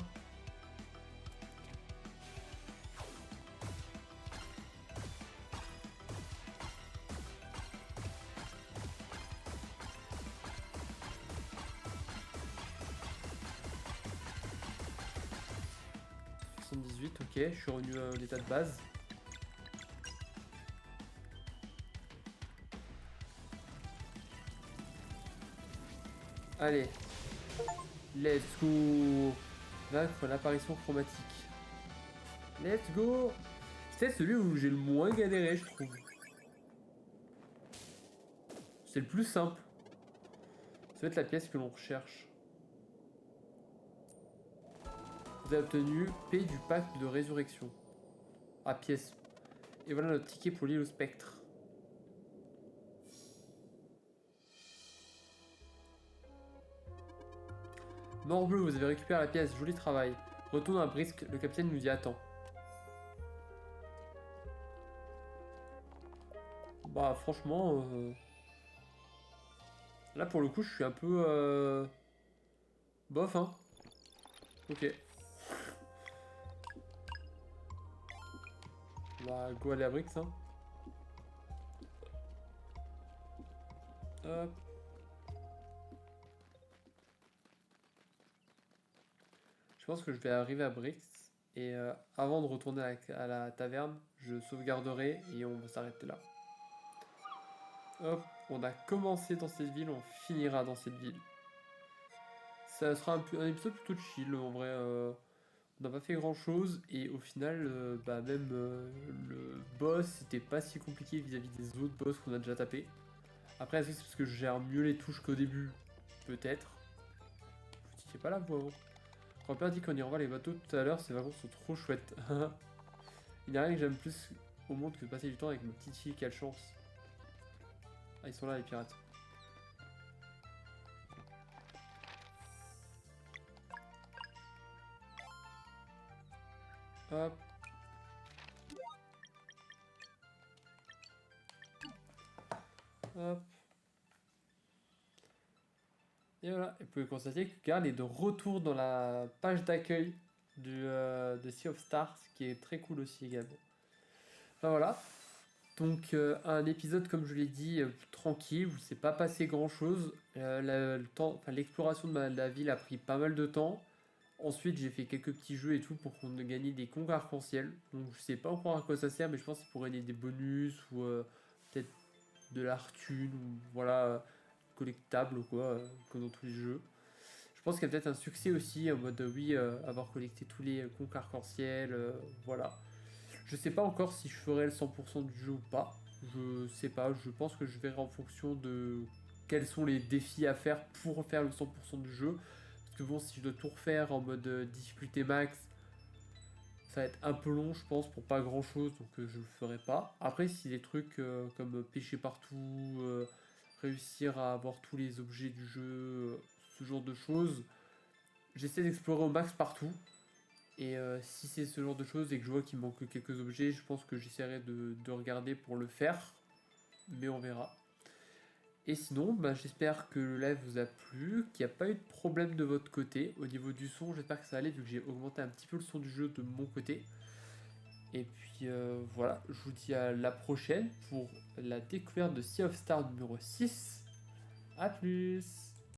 Ok, je suis revenu à l'état de base. Allez. Let's go. Vaincre l'apparition chromatique. Let's go. C'est celui où j'ai le moins galéré, je trouve. C'est le plus simple. Ça va être la pièce que l'on recherche. Vous avez obtenu P du pacte de résurrection. Ah, pièce. Et voilà notre ticket pour l'île au spectre. Morbleu, vous avez récupéré la pièce, joli travail. Retourne à Brisk, le capitaine nous y attend. Bah franchement, là pour le coup je suis un peu bof hein. Ok. On va go aller à Brix hein. Hop. Je pense que je vais arriver à Brix et avant de retourner à la taverne, je sauvegarderai et on va s'arrêter là. Hop, on a commencé dans cette ville, on finira dans cette ville. Ça sera un épisode plutôt chill en vrai. On n'a pas fait grand chose et au final, bah même le boss c'était pas si compliqué vis-à-vis des autres boss qu'on a déjà tapé. Après, est-ce que c'est parce que je gère mieux les touches qu'au début? Peut-être. Je dis pas la voix. Grand-père dit qu'on y revoit les bateaux tout à l'heure, ces vacances sont trop chouettes. Il n'y a rien que j'aime plus au monde que de passer du temps avec ma petite fille, quelle chance. Ah, ils sont là les pirates. Hop. Hop. Et voilà, et vous pouvez constater que Garl est de retour dans la page d'accueil de Sea of Stars, ce qui est très cool aussi également. Enfin voilà, donc un épisode comme je l'ai dit, tranquille, où il s'est pas passé grand chose. Le temps, enfin, l'exploration de la ville a pris pas mal de temps. Ensuite j'ai fait quelques petits jeux et tout pour qu'on gagne des conques arc-en-ciel. Donc je sais pas encore à quoi ça sert, mais je pense que c'est pour gagner des bonus ou peut-être de la thune ou voilà, collectable ou quoi, comme dans tous les jeux. Je pense qu'il y a peut-être un succès aussi en mode oui, avoir collecté tous les conques arc-en-ciel, voilà. Je sais pas encore si je ferai le 100% du jeu ou pas. Je sais pas, je pense que je verrai en fonction de quels sont les défis à faire pour faire le 100% du jeu. Parce que bon, si je dois tout refaire en mode difficulté max, ça va être un peu long, je pense, pour pas grand chose, donc je le ferai pas. Après, si des trucs comme pêcher partout, réussir à avoir tous les objets du jeu, ce genre de choses, j'essaie d'explorer au max partout. Et si c'est ce genre de choses et que je vois qu'il manque quelques objets, je pense que j'essaierai de regarder pour le faire. Mais on verra. Et sinon, bah, j'espère que le live vous a plu, qu'il n'y a pas eu de problème de votre côté. Au niveau du son, j'espère que ça allait vu que j'ai augmenté un petit peu le son du jeu de mon côté. Et puis voilà, je vous dis à la prochaine pour la découverte de Sea of Stars numéro 6. A plus!